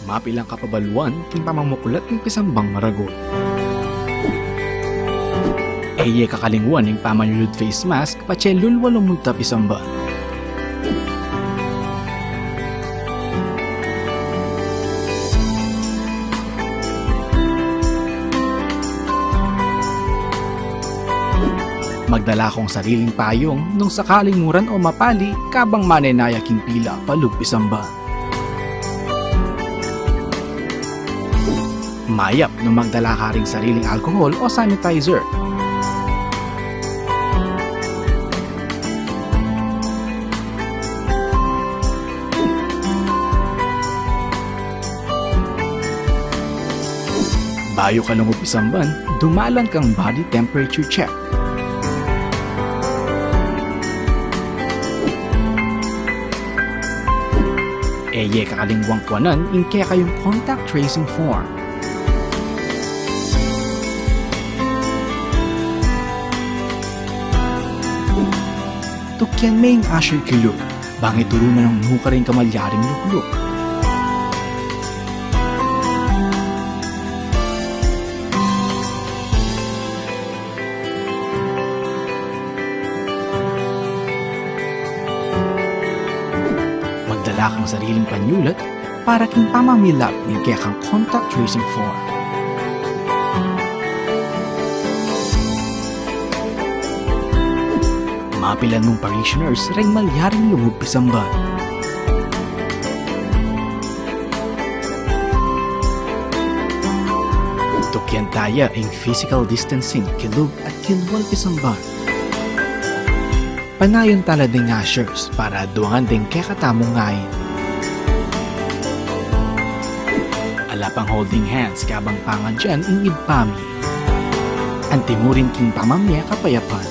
mapilang kapabaluan king pamamukulat ng pisambang maragot. Eye kakalingwan ng pamanyulud face mask pachelul walong multa pisamba. Magdala kong sariling payong nung sakaling muran o mapali kabang manenaya king pila palugpisamba. Mayap nung magdala ka ring sariling alcohol o sanitizer. Bayo ka nung upisamban, dumalan kang body temperature check. Eye kakalingwang kwanan inke kayong contact tracing form. Tukyan may asher kilo, bangit turo na ng nuka rin kamalyaring lukluk. Magdala kang sariling panyulat para king pamamilap ng kaya kang contact tracing form. Mapilan mong parishioners ring malyaring lumog pisamban. Tukyan taya ang physical distancing kilog at kilwal pisamban. Panayon tala ding ashers para duangan ding kekatamong ngayon. Alapang holding hands kabang pangan dyan ing ibpami. Antimurin king pamamya kapayapan.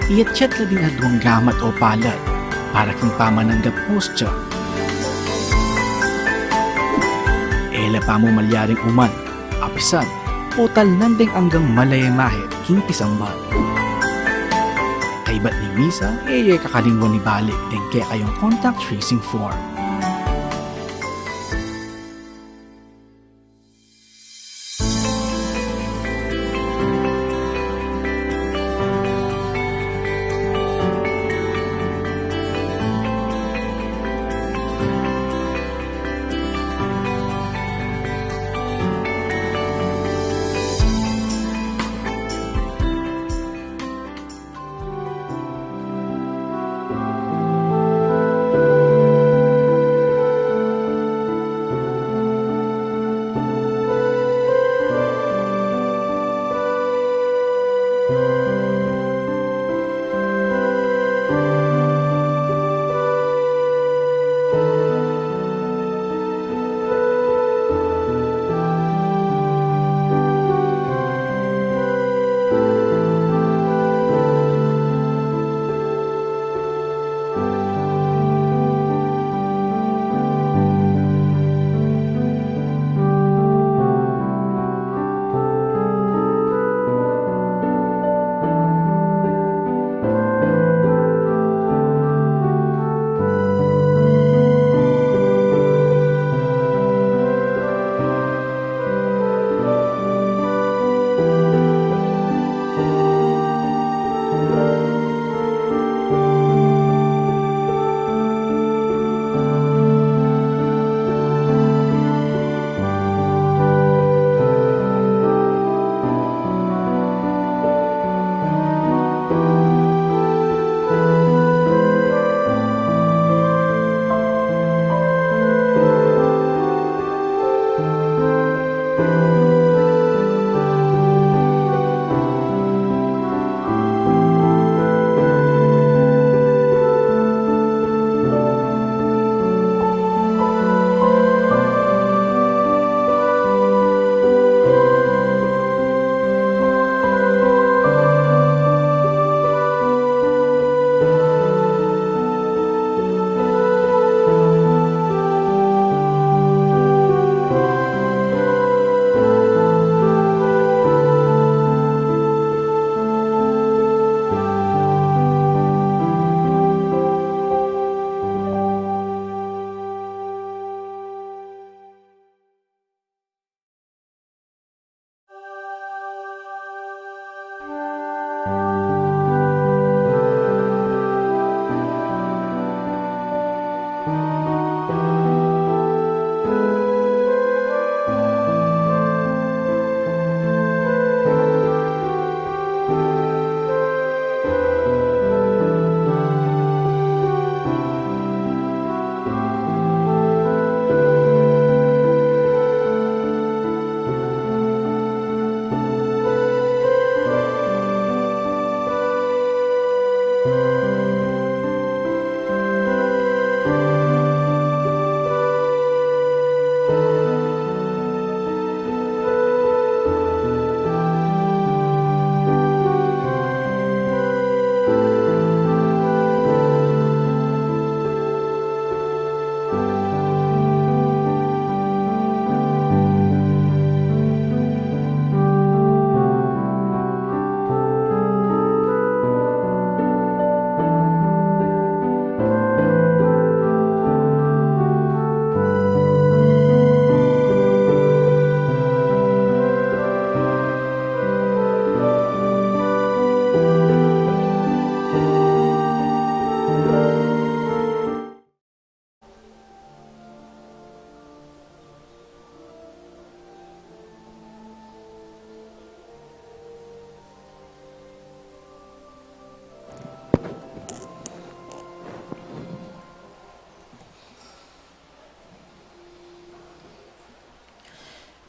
Iyat-chat labing adwang gamat o palad para king pamananggap postya. Ela pa mo malyaring uman, apisan, o talnandeng hanggang malayamahit king pisamban. Kaibat ni Misa, kakalingwan ni balik din kaya kayong contact tracing form.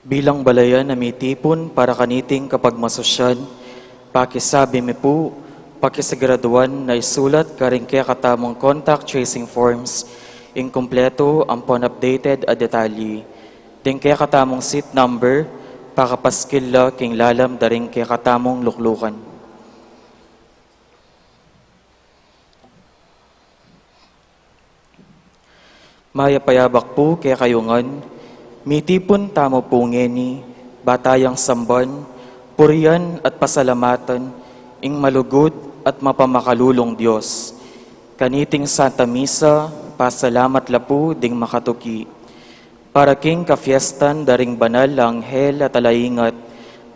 Bilang balayan na may tipon para kaniting kapag masosyan, pakisabi mi po, pakisiguraduan na isulat karing kaya katamong contact tracing forms, inkompleto ang updated a detalye. Ting kaya katamong seat number, pakapaskilla king lalam daring kaya katamong luklukan. Maya payabak po kaya kayungan, mitipon tamo po ngeni, batayang samban, purian at pasalamatan, ing malugod at mapamakalulong Diyos. Kaniting Santa Misa, pasalamat lapu ding makatuki. Para king kafiestan daring banal anghel at alaingat,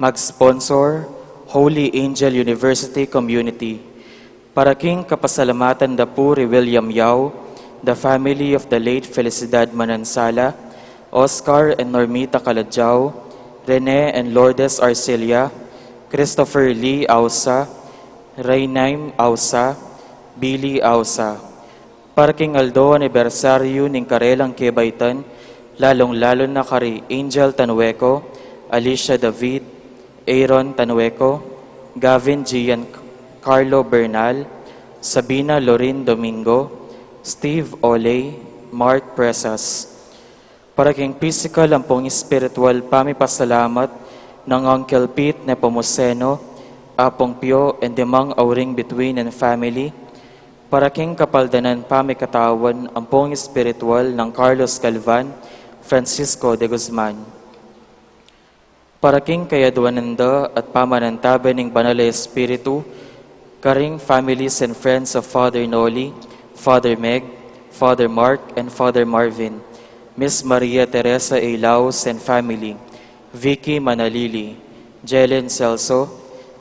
mag-sponsor Holy Angel University Community. Para king kapasalamatan dapuri William Yao, the family of the late Felicidad Manansala, Oscar and Normita Calajao, Rene and Lourdes Arcelia, Christopher Lee Ausa, Raynaim Ausa, Billy Ausa. Para king Aldo anibersaryo ning karelang kebaitan, lalong-lalo na kari Angel Tanueco, Alicia David, Aaron Tanueco, Gavin Gian Carlo Bernal, Sabina Lorin Domingo, Steve Oley, Mark Presas. Para king physical ang pong spiritual pamipasalamat ng Uncle Pete Nepomuceno, Apong Pio and Demang Auring Between and Family. Para king kapaldanan pamikatawan ang pong spiritual ng Carlos Calvan, Francisco de Guzman. Para king kayaduananda at pamanantaban ng Banal Espiritu, karing families and friends of Father Noli, Father Meg, Father Mark, and Father Marvin, Miss Maria Teresa A. Laos and family, Vicky Manalili, Jelen Celso,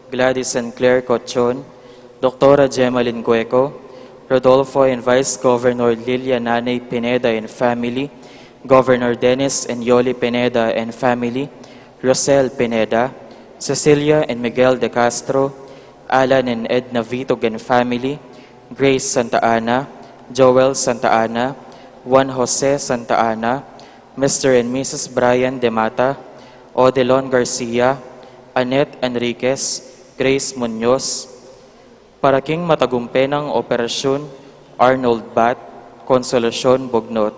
Gladys and Claire Cochon, Dr. Gemaline Cueco, Rodolfo and Vice Governor Lilia Nanay Pineda and family, Governor Dennis and Yoli Pineda and family, Rosel Pineda, Cecilia and Miguel de Castro, Alan and Edna Vitog and family, Grace Santa Ana, Joel Santa Ana, Juan Jose Santa Ana, Mr. and Mrs. Brian De Mata, Odelon Garcia, Annette Enriquez, Grace Munoz. Para king matagumpenang operasyon, Arnold Bat, Consolacion Bognot.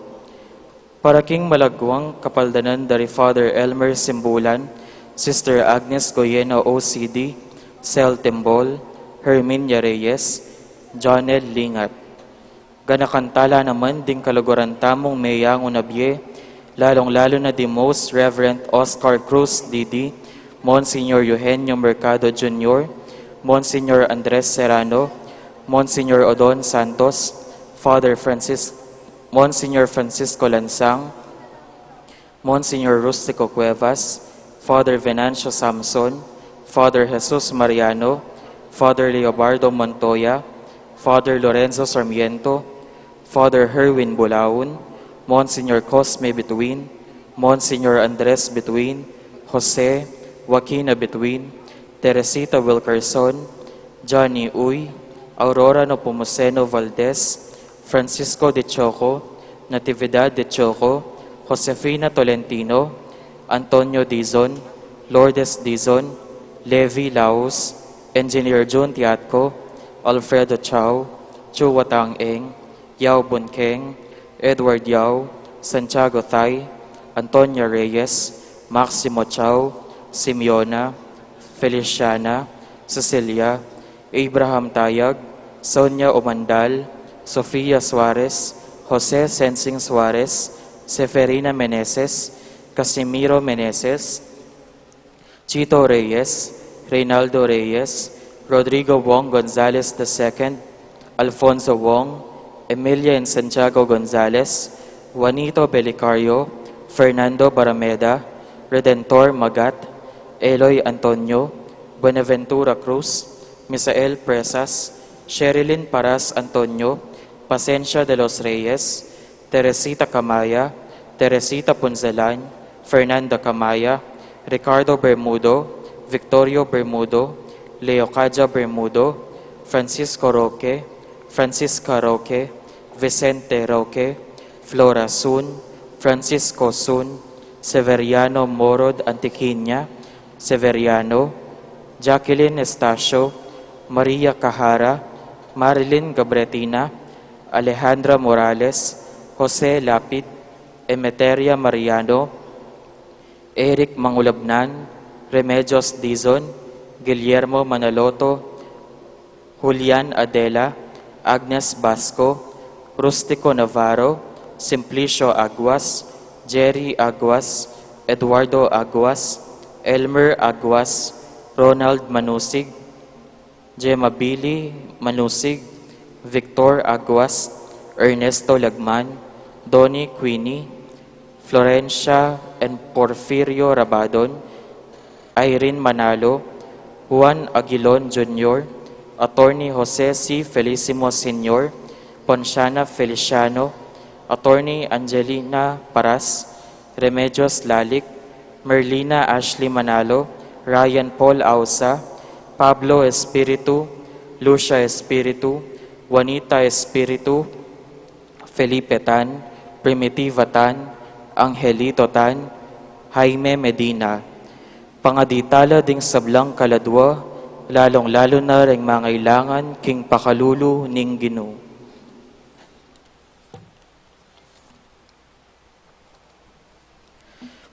Para king malagwang kapaldanan dari Father Elmer Simbulan, Sister Agnes Goyena OCD, Cel Tembol, Herminia Reyes, Jonel Lingat. Ganakantala naman ding kaluguran tamong mayang unabye, lalong-lalo na di Most Reverend Oscar Cruz D.D., Monsignor Eugenio Mercado Jr., Monsignor Andres Serrano, Monsignor Odon Santos, Monsignor Francisco Lansang, Monsignor Rustico Cuevas, Father Venancio Samson, Father Jesus Mariano, Father Leobardo Montoya, Father Lorenzo Sarmiento, Father Herwin Bulaun, Monsignor Cosme Between, Monsignor Andres Between, Jose, Joaquina Between, Teresita Wilkerson, Johnny Uy, Aurora Nepomuceno Valdez, Francisco de Choco, Natividad de Choco, Josefina Tolentino, Antonio Dizon, Lourdes Dizon, Levi Laos, Engineer June Tiatco, Alfredo Chao, Chu Watang Eng, Yao Bunkeng, Edward Yao, Santiago Thay, Antonia Reyes, Maximo Chao, Simeona, Feliciana, Cecilia, Abraham Tayag, Sonia Omandal, Sofia Suarez, Jose Sensing Suarez, Seferina Meneses, Casimiro Meneses, Chito Reyes, Reynaldo Reyes, Rodrigo Wong Gonzalez II, Alfonso Wong, Emilia and Santiago Gonzalez, Juanito Belicario, Fernando Barameda, Redentor Magat, Eloy Antonio, Buenaventura Cruz, Misael Presas, Sherilyn Paras Antonio, Pasencia de los Reyes, Teresita Camaya, Teresita Punzalan, Fernanda Camaya, Ricardo Bermudo, Victorio Bermudo, Leocadia Bermudo, Francisco Roque, Francisca Roque, Vicente Roque, Flora Sun, Francisco Sun, Severiano Morod Antiquinia, Severiano, Jacqueline Estacio, Maria Cajara, Marilyn Gabretina, Alejandra Morales, Jose Lapid, Emeteria Mariano, Eric Mangulabnan, Remedios Dizon, Guillermo Manaloto, Julian Adela, Agnes Basco, Rustico Navarro, Simplicio Aguas, Jerry Aguas, Eduardo Aguas, Elmer Aguas, Ronald Manusig, Gemma Billy Manusig, Victor Aguas, Ernesto Lagman, Donnie Queenie, Florencia and Porfirio Rabadon, Irene Manalo, Juan Aguilon Jr., Attorney Jose C. Felicimo Sr., Ponciana Feliciano, Attorney Angelina Paras, Remedios Lalic, Merlina Ashley Manalo, Ryan Paul Ausa, Pablo Espiritu, Lucia Espiritu, Juanita Espiritu, Felipe Tan, Primitiva Tan, Angelito Tan, Jaime Medina. Pangaditala ding sablang kaladwa, lalong-lalo na ring mangailangan king pakalulu ning Ginoo.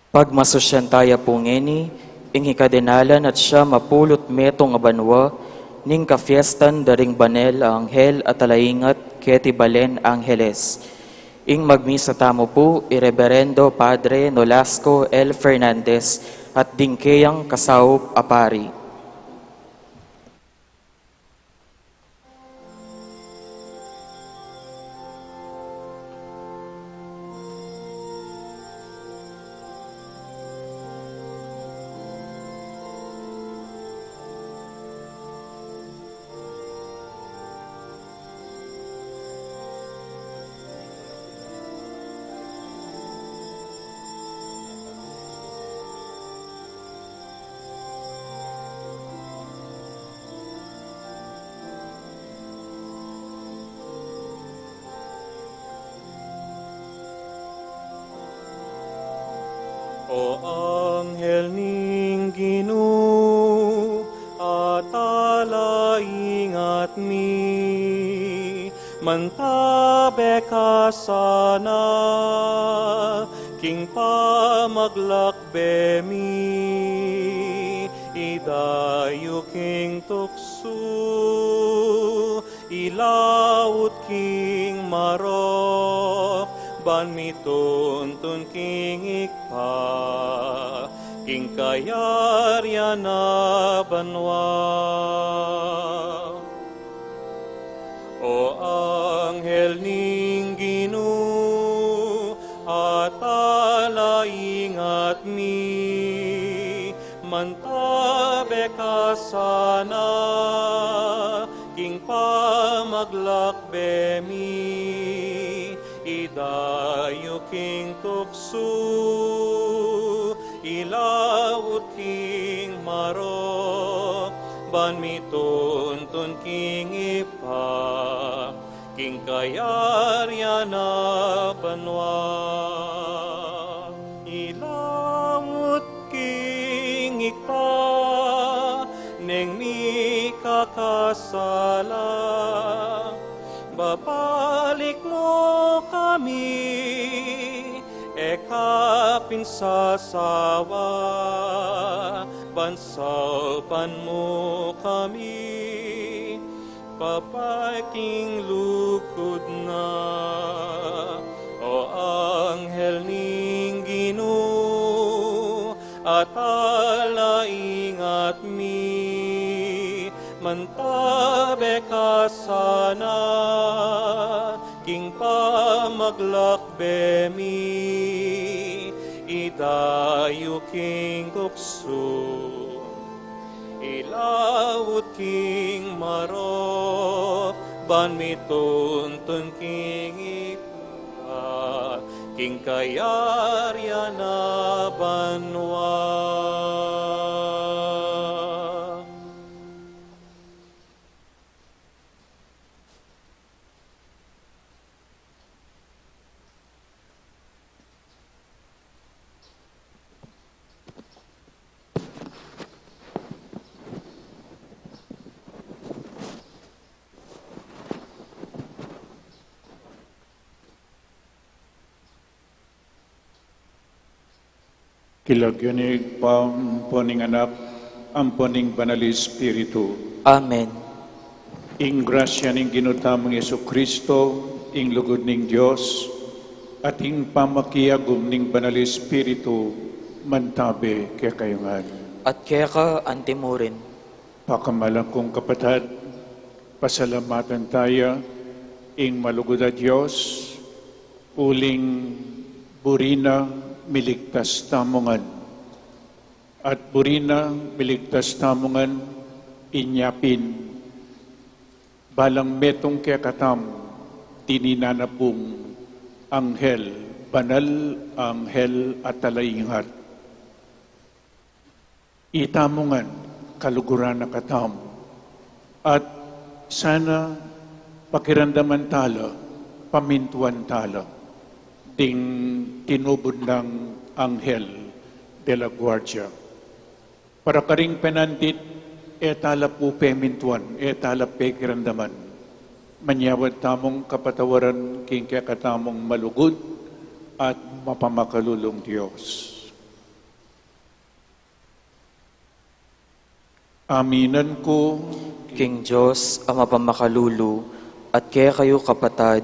Pagmasusyantaya pungeni, ing hikadenalan at siya mapulot metong abanwa, ning kafiestan daring banel ang anghel at alaingat keti balen angeles. Ing magmisa tamo po, Ireverendo Padre Nolasco L. Fernandez at dingkeyang kasaup apari. O anghel ning Ginoo, at alaingat mi, mantabe ka sana, king pamaglakbe mi, idayo king tukso, ilawot king marok, ban mi tuntun king ikpa, king kayaryan na banwa. O anghel ning Ginoo, at alaingat mi, mantabe ka sana, king pamaglakbe mi, idayo king tukso, ilawot king marok, ban mi tuntun king ipa, king kayaryan na banwa. Ilawot king ipa, neng mi kakasala, babalik mo kami, kapinsasawa, bansapan mo kami, papaking lukod na. O anghel ning Ginoo, at alaingat mi, mantabe ka sana, king pamaglakbe mi, idayo king tukso, ilawot king marok, ban mi tuntun king ipa, king kayaryan na banwa. Kilagyanig pamponing anak, amponing banal Espiritu. Amen. Ing grasya ning ginutamang Yesu Kristo, ing lugod ning Dios, at ing pamakiagum ning banal Espiritu, mantabi kaya kayungan. At kaya ka antimurin. Pakamalang kong kapatid, pasalamatan tayo, ing malugod a Diyos, uling burina miligtas tamongan. At burina miligtas tamongan, inyapin, balang metong kaya katam, tininanapong anghel, banal anghel at talayingat. Itamongan, kaluguran na katam, at sana pakiramdaman tala, pamintuan tala, ding tinubod ng anghel de la guardia. Para karing penandit, etala po pemintuan, etala pekiramdaman. Manyawad tamong kapatawaran, king kaya katamong malugod, at mapamakalulong Diyos. Aminan ko, King Diyos, Ama pamakalulu, at kaya kayo kapatad,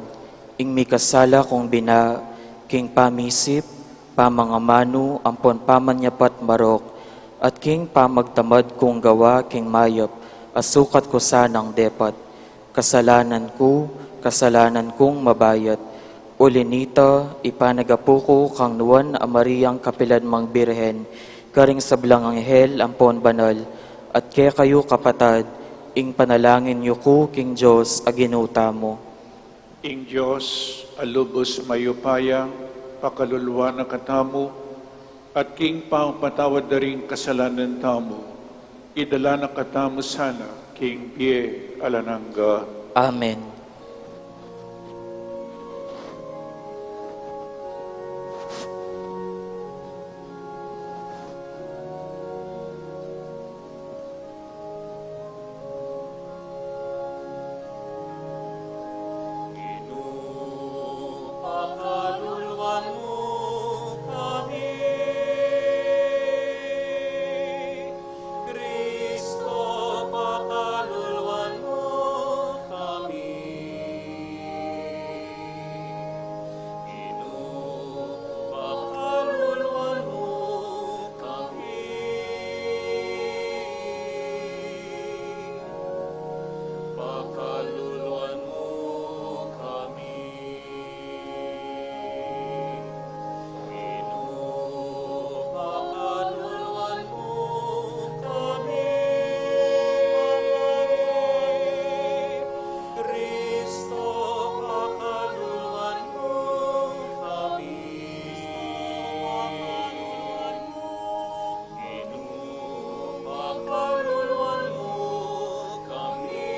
ing may kasala kong bina, king pamisip, pamangamano, ampon pamanyapat marok, at king pamagtamad kong gawa, king mayap, asukat ko sanang depat, kasalanan kong mabayat, ulinita, ipanagapo ko kang nuwan a Mariang kapilan mang birhen, karing sablang anghel, ampon banal, at kaya kayo kapatad, ing panalangin niyo ko, king Diyos, aginuta mo. ing Diyos, alubos mayupaya, pakaluluwa na katamo, at king pangpatawad na rin kasalanan tamo, idala na katamo sana, king pie alanangga. Amen. Pakaluluan mo kami, Kristo, pakaluluan mo kami. Pakaluluan mo kami. Pakaluluan mo kami. Pakaluluan mo kami. Kristo, pakaluluan mo kami. Pakaluluan mo kami.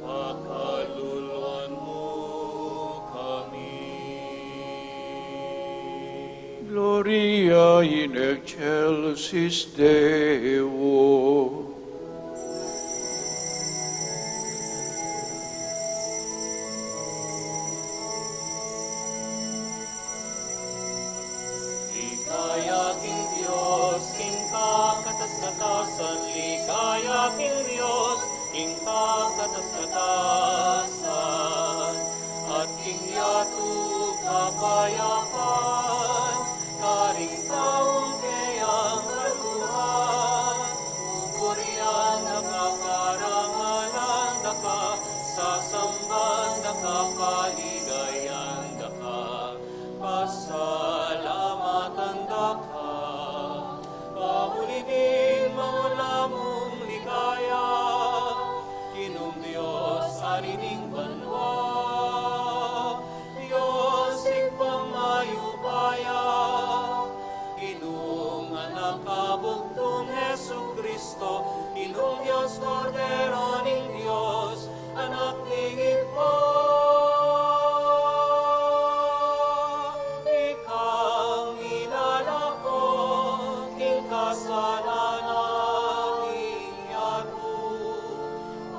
Pakaluluan mo kami. Gloria in excelsis Deo. Ligaya king Diyos, king kakatas-katasan. Ligaya king Diyos, king kakatas-katasan. At king yatu kapayapan, karing taong kayang kaluhan. Pupurian nakakarangalan daka, sasamban nakapaligayan daka. Pasalamatan daka, paulitin maula mong ligaya. Kinong Diyos, arining banwa, Diyos, ikpang mayupaya. Kinong anak kabugtong Hesu Kristo, Kinong Diyos, Kordero ning Diyos, anak ning Ipo. Ikang ilalakot, king kasalanan ning yatu.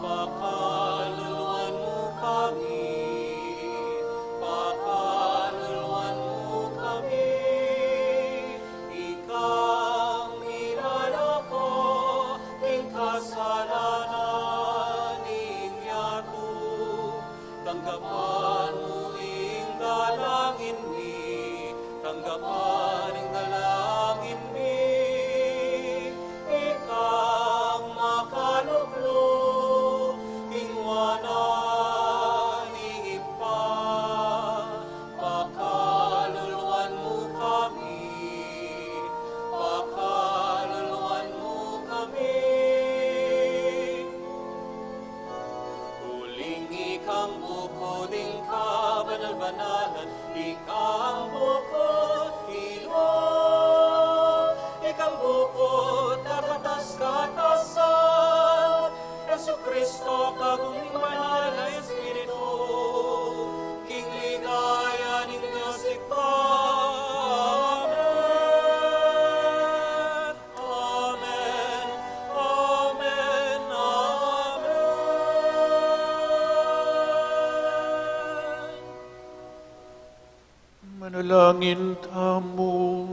Pakaluluan mo kami, pakaluluan Dalangin tamo.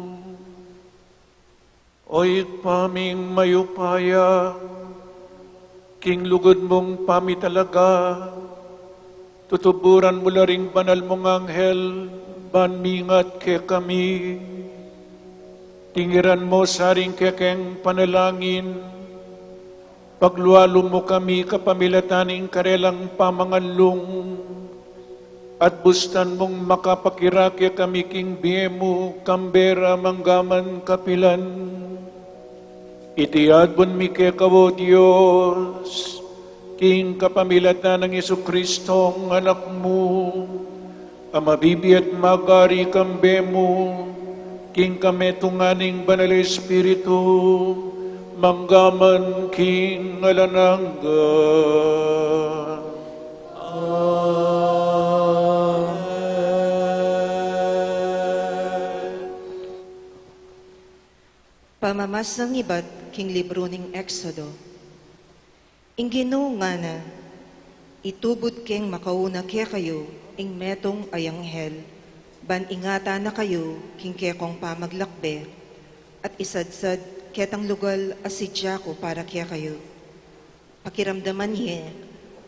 Oy paming mayupaya, king lugod mong pamitalaga, tutuburan mo ring banal mong anghel, banmingat ke kami. Tingiran mo saring kekeng panalangin, paglualo mo kami kapamilataning karelang pamangalung, at bustan mong makapakirakya kami king biyemo, kambera manggaman kapilan. Itiadbon mi ke kawo Diyos, king kapamilatan ng Jesucristong anak mo, amabibi at magari kambemo, king kametunganing banal Espiritu, manggaman king alanangga. Pamamasang iba't king libro ning Exodo. Ingino nga na, itubod keng makauna kaya kayo, ing metong ayanghel, ban ingata na kayo, king kekong pamaglakbe, at isadsad ketang lugal asidya ko para kaya kayo. Pakiramdaman niya,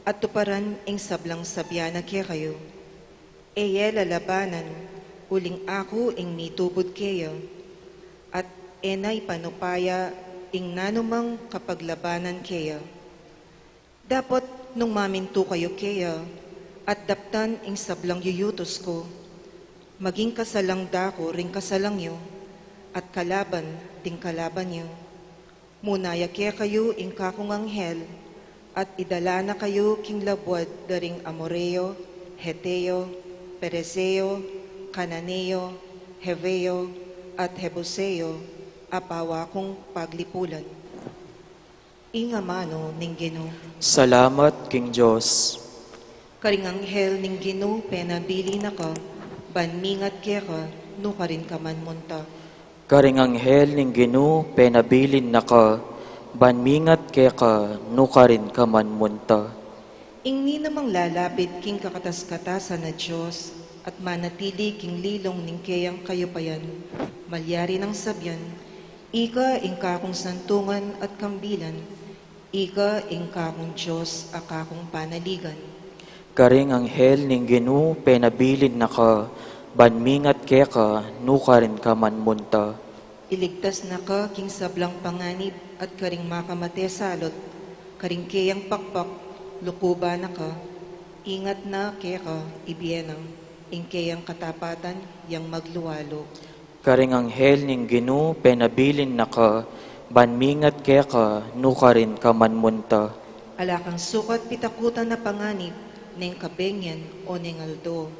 at tuparan ing sablang sabyana kaya kayo. Eye lalabanan, uling ako ing mitubod kayo, at enay panupaya ing nanumang kapaglabanan kaya. Dapat nung maminto kayo kaya, at daptan ing sablang yuyutos ko, maging kasalang dako ring kasalang yo, at kalaban ting kalaban yo. Munaya kaya kayo ing kakong anghel, at idala na kayo king labwad daring Amoreo, Heteo, Pereseo, Cananeo, Heveo, at Hebuseo, apawa kong paglipulan. Ingamano ning Ginoo. Salamat, King Diyos. Karing anghel ning Ginoo penabili na ka, banmingat kaya ka, no ka rin ka man munta. Karing anghel ning Ginoo penabilin na ka, banmingat kaya ka, no ka rin ka man munta. Ingni namang lalapit king kakatas-katasan na Diyos, at manatili king lilong ning kayang kayupayan, malyari ng sabyan, ika ing kakong santungan at kambilan, ika ing kakong Diyos akakong panaligan. Karing anghel ning Ginoo penabilin na ka, banmingat kaya ka, no ka rin ka man munta. Iligtas na ka king sablang panganib at karing makamate salot, karing kayang pakpak, lukuba na ka, ingat na kaya ka ibiyenang, ing kayang katapatan yang magluwalo. Karing anghel ning Ginoo penabilin na ka, banmingat kaya ka, no ka rin ka man munta. Alakang sukat pitakutan na panganib, ning kabengyan o ning aldo,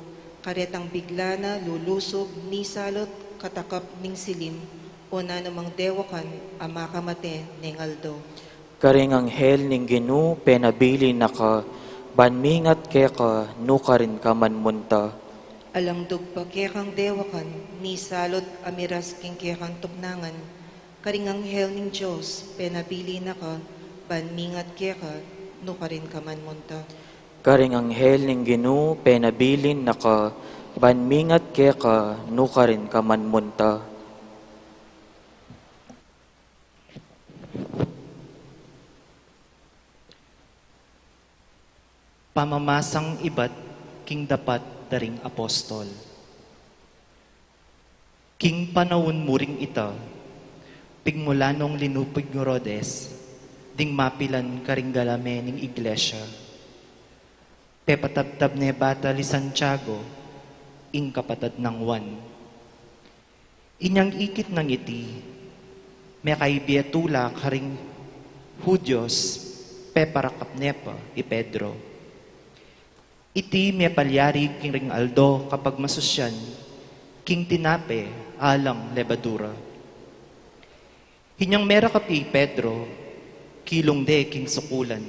karetang bigla na lulusob ni salot katakap ning silin, o nanamang dewakan amakamate ning aldo. Karing anghel ning Ginoo penabilin na ka, banmingat kaya ka, no ka rin ka man munta. Alamdog pa kekang dewakan, ni salot amiras king kekang tuknangan, karing anghel ning Diyos, penabili na ka, banmingat keka, no ka rin ka man munta. Karing anghel ning Ginoo penabilin na ka, banmingat kaya ka, no ka rin ka man munta. Pamamasang iba't king dapat daring apostol. King panahon muring ita, pigmulanong linupig ng Rodes, ding mapilan karing galame ning iglesia. Pepatabtab ne bata li Santiago, ing kapatad ng Juan. Inyang ikit ng iti, may kaibiatula karing Hudyos, peparakap nepa i Pedro. Iti may palyari king ring aldo kapag masusyan, king tinape alang lebadura. Hinyang mera kapi Pedro, kilong de king sukulan.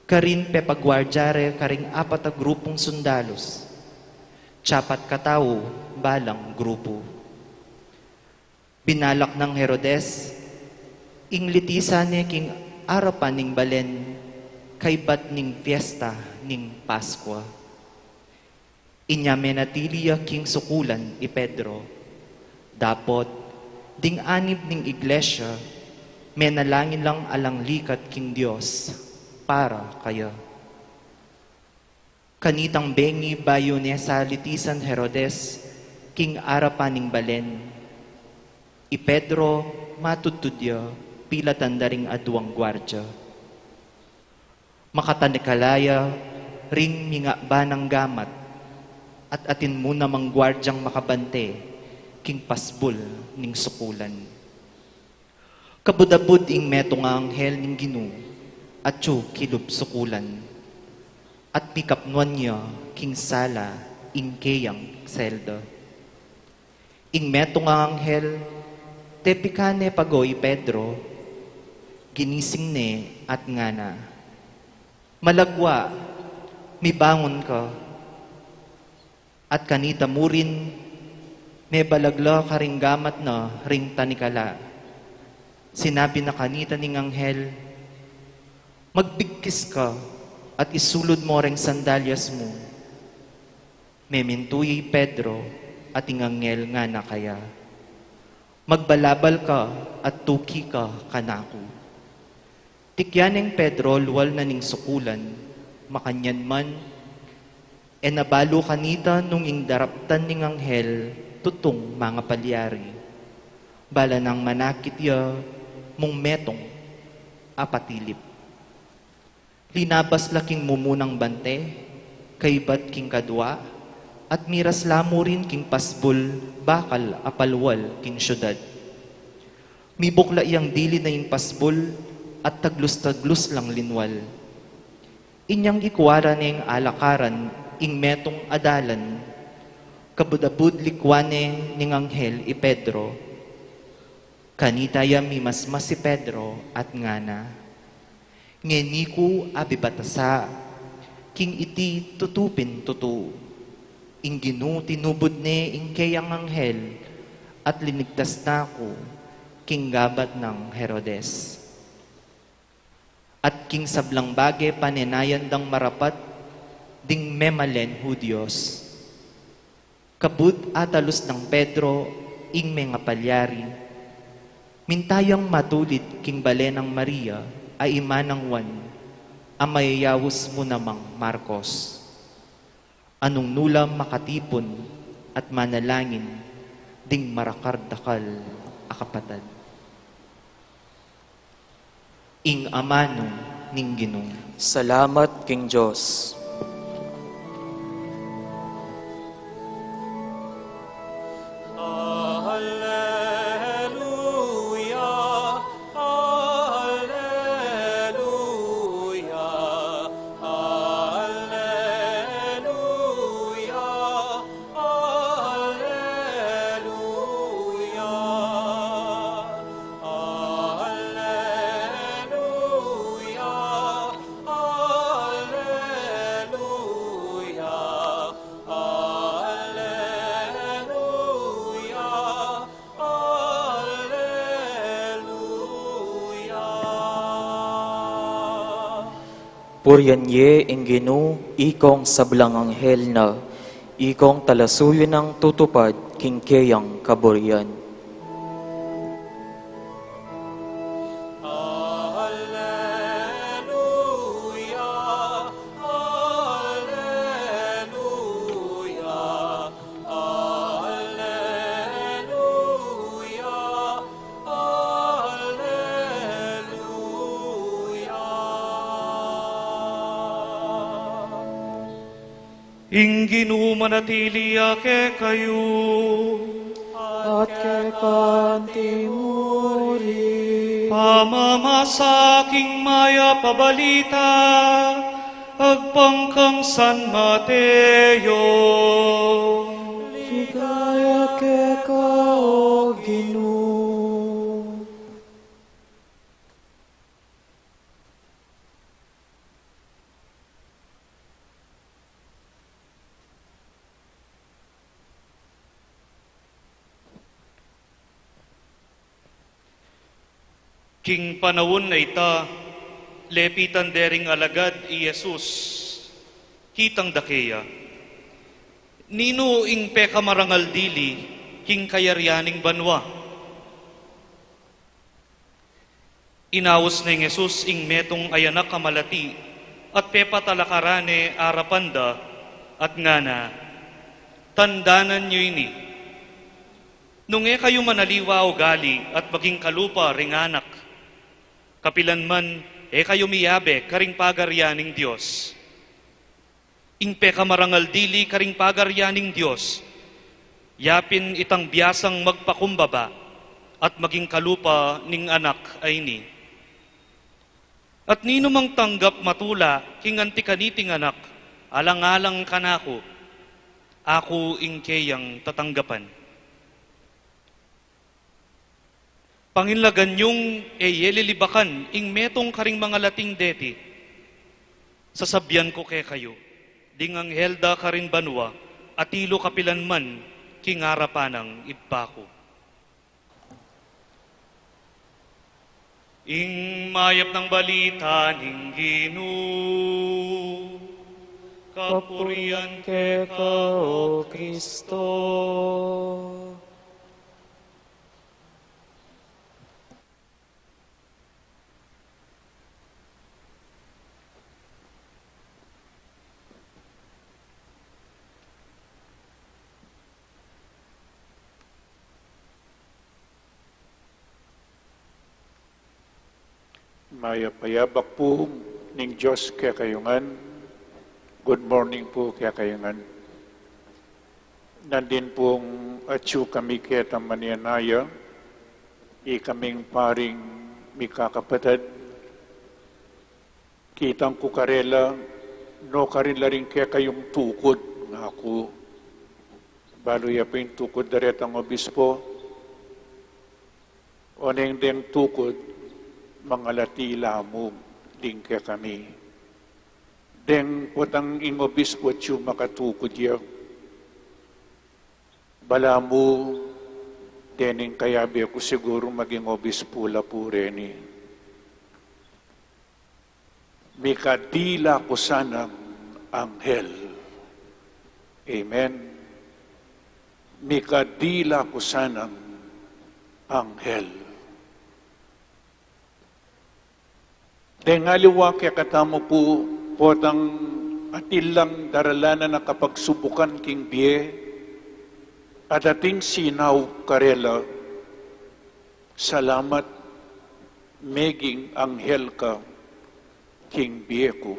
Karin pepagwardyare karing apat a grupong sundalos, tsapat katao balang grupo. Binalak ng Herodes, ing litisa ni king arapan ning balen, kay bat ning fiesta ning Paskwa. Inya menatiliya king sukulan i Pedro. Dapot, ding anib ning iglesia, menalangin lang alang likat king Diyos para kayo. Kanitang bengi bayo niya sa litisan Herodes, king arapaning balen. I Pedro matutudya pila tandaring aduang gwardya. Makatanikalaya ring minga banang gamat at atin muna mang gwardyang makabante king pasbul ning sukulan. Kabudabud ing metong anghel ning Ginu at tsu kilub sukulan. At pikapnuan niya king sala ing keyang selda. Ing metong anghel tepikane pagoy Pedro ginising ne at ngana. Malagwa, mibangon ka. At kanita mo rin, may balagla ka ring gamat na ring tanikala. Sinabi na kanita ning anghel, magbigkis ka at isulod mo ring sandalyas mo. Memintuyay Pedro at ing anghel nga na kaya. Magbalabal ka at tuki ka kanako. Tikyaneng Pedro luwal na ning sukulan, makanyan man, nabalo kanita nung ing daraptan ning anghel, tutong mga palyari. Bala nang manakit ya, mong metong apatilip. Linabas laking mumunang bante, kaybat king kadwa, at miras lamo rin king pasbul, bakal apalwal king syudad. Mibukla iyang dili na ing pasbul, at taglus-taglus lang linwal. Inyang ikwara na ing alakaran, ing metong adalan, kabudabud likwane ning anghel i Pedro. Kanitaya mimasmas si Pedro at ngana. Ngeniku abibatasa, king iti tutupin tutu. Ing Ginu tinubod ne ing kayang anghel, at linigtas na ko, king gabat ng Herodes. At king sablang bage panenayan dang marapat, ding memalen Hudyos. Kabud atalus ng Pedro, ing mga palyari. Mintayang matulid king balenang Maria, ay imanang Juan, amayayawos mo namang Marcos. Anong nulam makatipon at manalangin, ding marakardakal akapatad. Ing amano ning Ginoo. Salamat king Diyos. Alleluia, alleluia, alleluia, alleluia, Purian ye ing Ginu, ikong sablang anghel na, ikong talasuyo ng tutupad, king keyang kaburian. Alleluia, alleluia, alleluia, alleluia. Ing Ginoo manatili ake kayo. At kay pantimuri, Pamamasaking maya pabalita, agpangkang San Mateo. ligaya kay kao Ginoo. King panawon na ita, lepitan dering alagad i Jesus, kitang dakeya. Nino ing peka marangal dili, king kayaryaning banwa. Inawas ni Jesus ing metong ayanak kamalati, at pepa talakarane arapanda, at ngana, tandanan nyo ini. Nung kayo manaliwa o gali, at maging kalupa ring anak, kapilan man, kayo miyabe karing pagaryaning Diyos. Ingpe kamarangal dili karing pagaryaning Diyos, yapin itang biyasang magpakumbaba at maging kalupa ning anak ay ni. At nino mang tanggap matula kinganti kaniting anak, alang-alang kanako, ako ingkeyang tatanggapan. Panginlagan yung yelilibakan ing metong karing mga lating deti, sasabyan ko kay kayo, ding ang helda karin banwa, atilo kapilan man, kingarapanang ibako. Ing mayap ng balita ning Ginoo, kapurian ke ka o Kristo. Mayapayabak po ning Diyos kaya kayungan. Good morning po kaya kayungan. Nandin pong atyu kami kaya tamanianaya, kaming paring mikakapatid. Kitang kukarela, no karin laring kaya kayong tukod nga ako. Baloy pa yung tukod daret ang obispo. O neng deng tukod, mga latila mo, ding kaya kami. Deng potang ingobis po tiyo makatukod yaw. Bala mo, dening kayabi ako siguro maging obis pula po reni. Mikadila ko sanang anghel. Amen. Mikadila ko sanang anghel. Dengaliwa kaya katamo po potang atilang daralanan na kapagsubukan king biye at ating sinaw karela, salamat meging anghel ka king biye ko.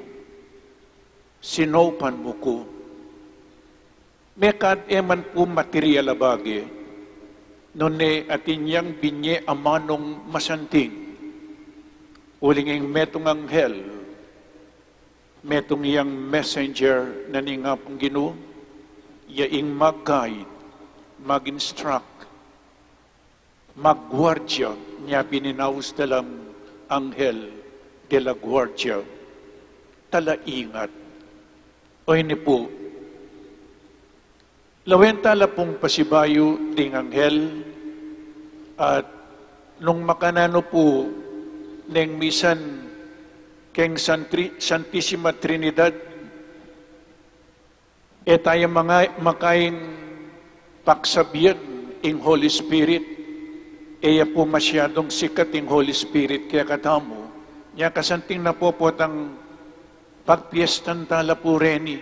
Sinopan mo ko. Mekad eman po material abagi, nune atinyang binye amanong masanting, ulinging metong anghel, metong iyang messenger na ningapong Ginoo, yaing mag-guide, mag-instruct, mag-guardia, niya pininaus dalang anghel de la guardia, talaingat. O ini po, lawentala pong pasibayo ding anghel, at nung makanano po, neng misan keng Santissima Trinidad, tayo mga makain paksabiyan ing Holy Spirit, po masyadong sikat ing Holy Spirit, kaya katamo, niya kasanting na po potang pagpiestan tala po reni.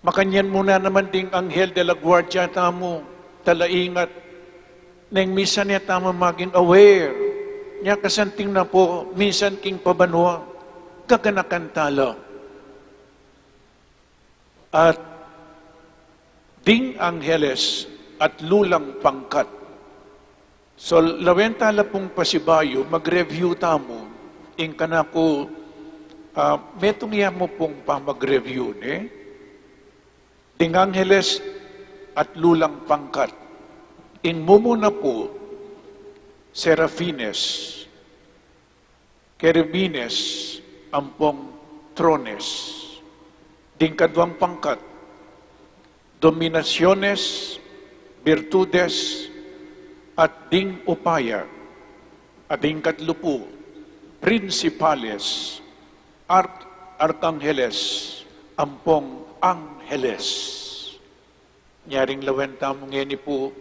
Makanyan muna naman ding anghel de la guardia tamo, talaingat, neng misan niya tamo maging aware, niya kasanting na po, minsan king pabanwa, kaganakan tala. At ding angheles at lulang pangkat. So, lawentala pong pasibayo, mag-review tamo, ing kanako, metong iya mo pong pa mag-review, ding angheles at lulang pangkat. Ing mumuna po, Serafines, Kerubines, ampong trones, ding kadwang pangkat, dominaciones, virtudes, at ding upaya, at ding katlupu, principales, arkangeles, ampong Angeles. Nyaring lawen tamo ngeni po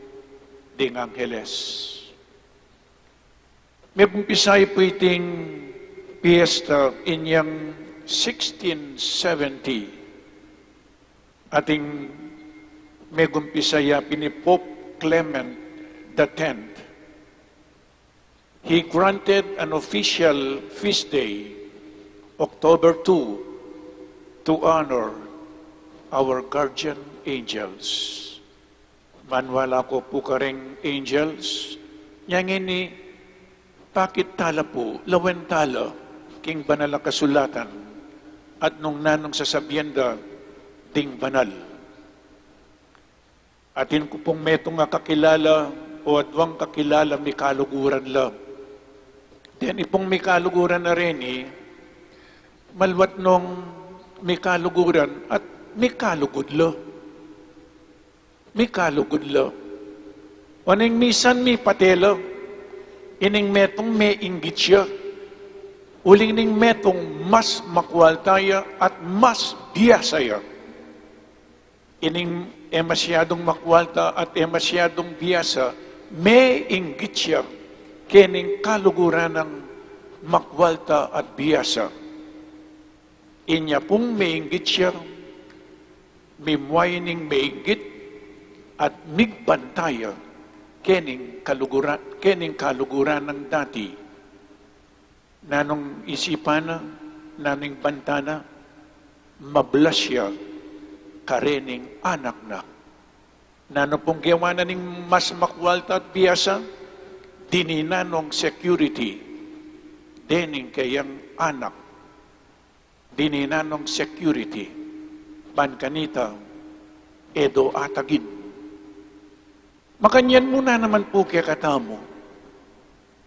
ding Angeles. May pumpisay po iting piyesta inyang 1670. Ating may gumpisaya ni Pope Clement X. He granted an official feast day, October 2, to honor our guardian angels. Manwala ko po karing angels, yang ini, bakit tala po, lawen tala, king banal na kasulatan, at nung nanong sasabienda, ding banal. Atin ko pong metong nga kakilala, o adwang kakilala, may kaluguran lang. Then ipong may kaluguran na rin malwat nung may kaluguran at may kalugudlo. May kalugudlo. Waning misan may patelo, ining metong may inggit siya. Uling ning metong mas makwal tayo at mas biyasaya. Ining masyadong makwalta at masyadong biyasa, may inggit siya kening kaluguran ng makwalta at biyasa. Inya pong may inggit siya, mimwayining may inggit at migbantaya kening kaluguran ng dati. Nanong isipan na, naning bantana, mablas siya karening anak na. Nano pong gawa na ning mas makwalta at biyasa, dininanong security, dening kayang anak, dininanong security, ban kanita, edo atagin. Makanyan muna naman po kaya katamo.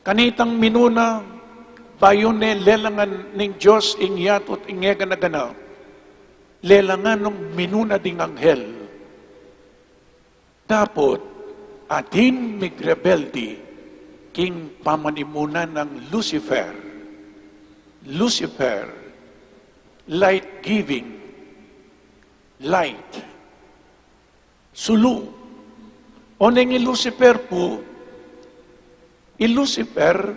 Kanitang minuna, bayon lelangan ning Diyos ingyatot ingega na gana, lelangan ng minuna ding anghel. Dapat, atin migrebeldi, king pamanimunan ng Lucifer. Lucifer, light-giving, light, sulu. O neng Lucifer po, Lucifer,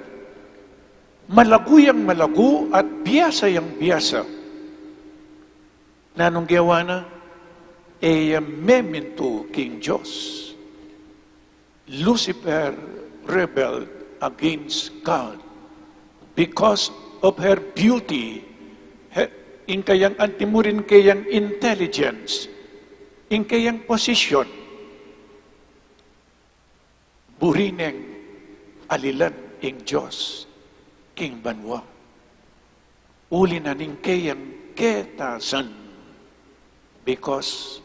malaguyang malagu at biyasa yang biyasa. Nanong gawa na, meminto King Diyos. Lucifer rebelled against God because of her beauty, in kayang antimurin kayang intelligence, in kayang position. Burineng alilan ing Diyos, King Banwa. Uli na ning kayang ketasan because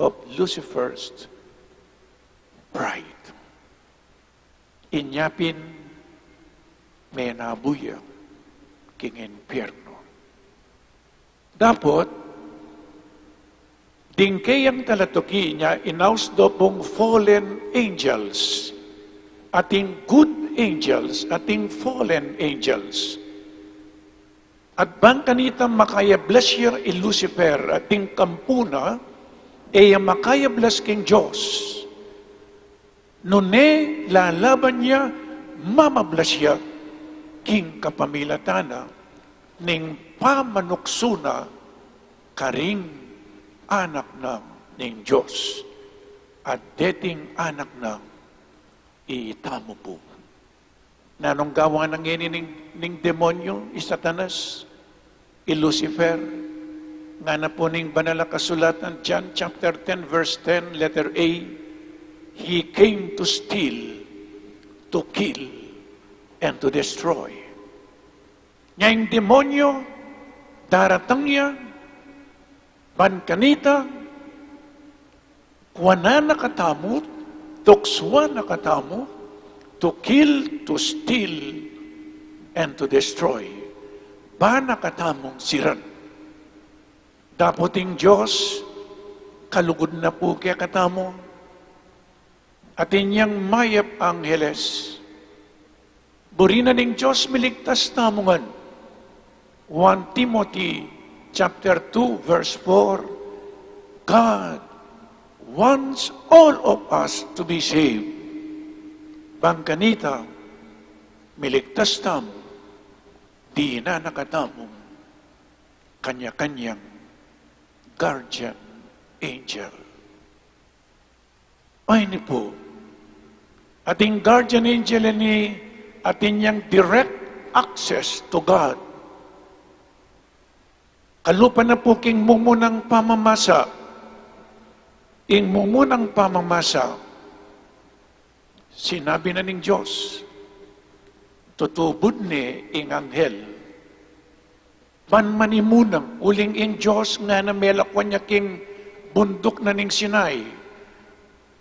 of Lucifer's pride. Inyapin may nabuya king impyerno. Dapat, dingkayang talatuki niya inausdo pong fallen angels, ating good angels, ating fallen angels. At bang kanita makayablas siya Lucifer, ating kampuna, makayablas king Diyos. Nune lalaban niya, mamablas siya, king kapamilatana, ning pamanuksuna, karing anak ng ning Diyos. At deting anak ng iitamo po. Nanong gawa ng ning demonyo, Satanas, Lucifer, nga na po ning banal na kasulatan, John chapter 10, verse 10, letter A, He came to steal, to kill, and to destroy. Ngayong demonyo, daratang niya, ban kanita, kuwana nakatamot, tukswa nakatamot, to kill, to steal, and to destroy. Ba nakatamong siran. Dapoting Diyos, kalugod na po kaya katamo, at inyang mayap angheles. Burina ning Diyos miligtas tamungan. 1 Timothy chapter 2 verse 4, God wants all of us to be saved. Bangkanita, miligtas tamo, di na nakatamong kanya-kanyang guardian angel. Ay ni po, ating guardian angel ni ating yang direct access to God. Kalupa na po king mumunang pamamasa, ing mumunang pamamasa, sinabi na ning Diyos, tutubod ni ing anghel, manmanimunang uling ing Diyos nga na melakwan niya king bundok na ning Sinai,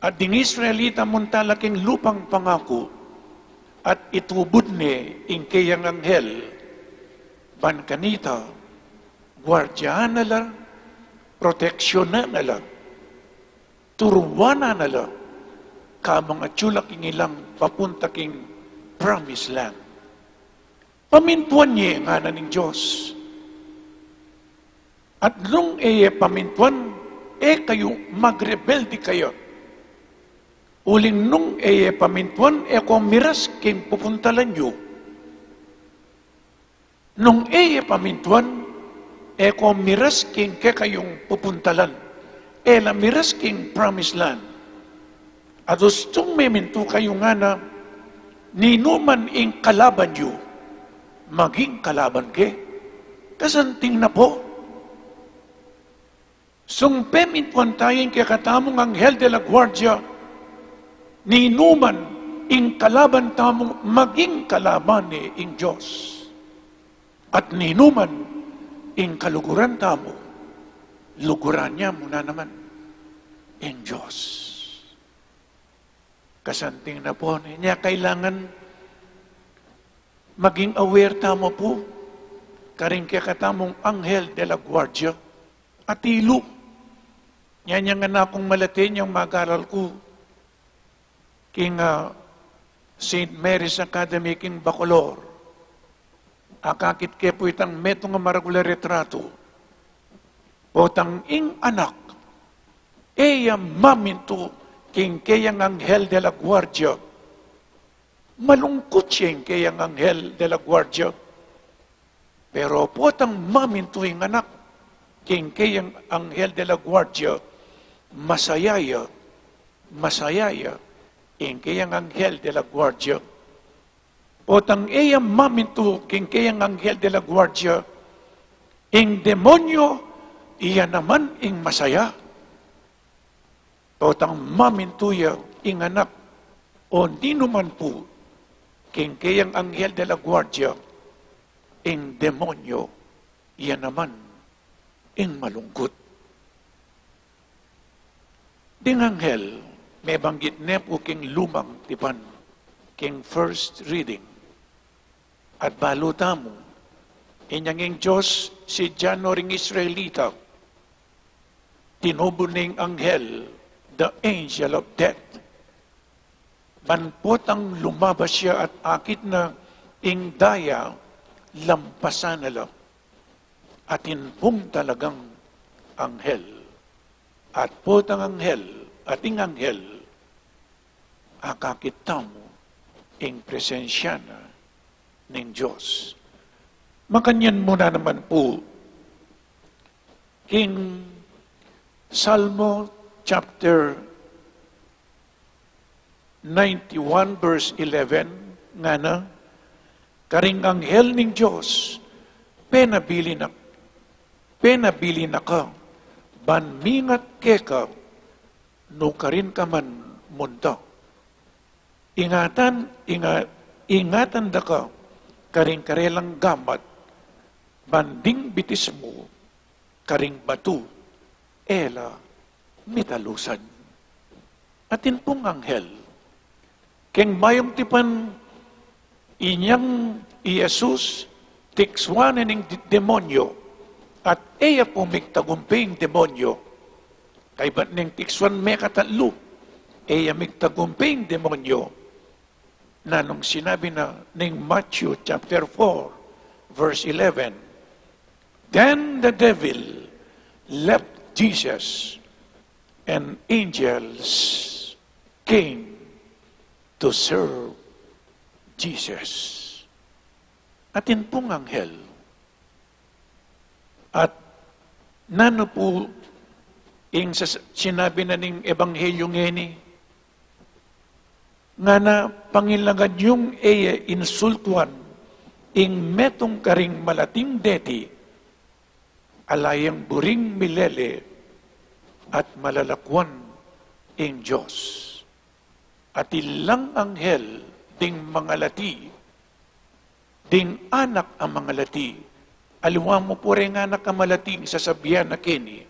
at ding Israelita muntala king lupang pangako, at itubod ni ing kayang anghel, ban kanita, guardiana lang, proteksyonan na lang, turuwana na lang, ka mga tsulak ing ilang papunta king promised land. Pamintuan niya nga na ng Diyos. At nung pamintuan, kayo magrebelde kayo. Uling nung pamintuan, kung miras king pupuntalan nyo. Nung pamintuan, kung miras king kayong pupuntalan. La miras king promised land. At gustong meminto kayo nga na, ninuman ing kalaban nyo, maging kalaban ke. Kasanting na po. Sung pemintuan tayong kakatamong anghel de la guardia, ninuman ing kalaban tamong maging kalaban ni ing Diyos. At ninuman ing kaluguran tamo, luguran niya muna naman ing Diyos. Kasanting na po niya, kailangan maging aware tamo po, karing kakatamong anghel de la guardia, at ilo. Yan yung anak kong malatin, yung mag-aral ko, king St. Mary's Academy, king Bacolor. Akakit ke po itang metong maragula retrato. Potang ing anak, maminto, king kayang anghel de la guardia. Malungkot siyang kayang anghel de la guardia. Pero potang maminto ing anak, king kayang anghel de la guardia, masayaya, ing kayang anghel de la guardia. Potang maminto, king kayang anghel de la guardia, ing demonyo, iya naman ing masaya. Potang mamintuya ing anak, o di naman po, king kayang anghel de la guardia, ing demonyo, iya naman ing malungkot. Ding anghel, may banggit na po king lumang tipan, king first reading. At baluta mo, inyang Diyos si Jano ring Israelita, tinubo ning anghel, the angel of death. Manpotang lumabas siya at akit na ing daya, lampasan na lang. At inpong talagang anghel. At potang anghel, ating anghel, akakita mo ing presensya na ng Diyos. Makanyan mo na naman po, King Salmo chapter 91 verse 11, nga na, karing anghel ng Diyos, penabili na ka, banmingat keka, no karin ka man munta. Ingatan da ka, karing karelang gamat, banding bitis mo, karing batu, mitalusan. Atin pong anghel, keng mayong tipan, inyang Iyesus, tikswanan ng demonyo, at pumigtagumping demonyo, kay ba't ning tikswan may katalo, migtagumping demonyo, na nung sinabi na ning Matthew chapter 4, verse 11, then the devil left Jesus and angels came to serve Jesus. Atin pong anghel. At nano po ing sinabi na ning ebanghelyo ngeni, nga na pangilangan yung insultuan ing metong karing malating deti, alayang buring milele at malalakwan ing Diyos. At ilang anghel ding mga lati, ding anak ang mga lati, aliwa mo po rin anak ang malating sasabihan na kini,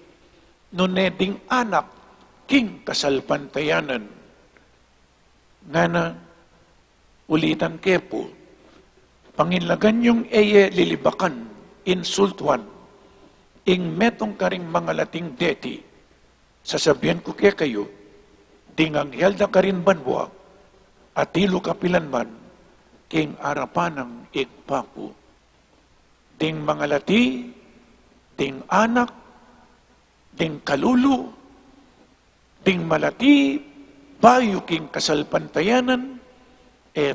nune ding anak king kasalpantayanan, nga na ulitan kepo, panginlagan yung lilibakan, insultuan, ing metong karing mga lating deti, sasabihan ko kaya kayo, ding anghel da karin banwa, at ilo kapilan man, king arapanang igpapo. Ding mga lati, ding anak, ding kalulu, ding malati, bayo king kasalpantayanan,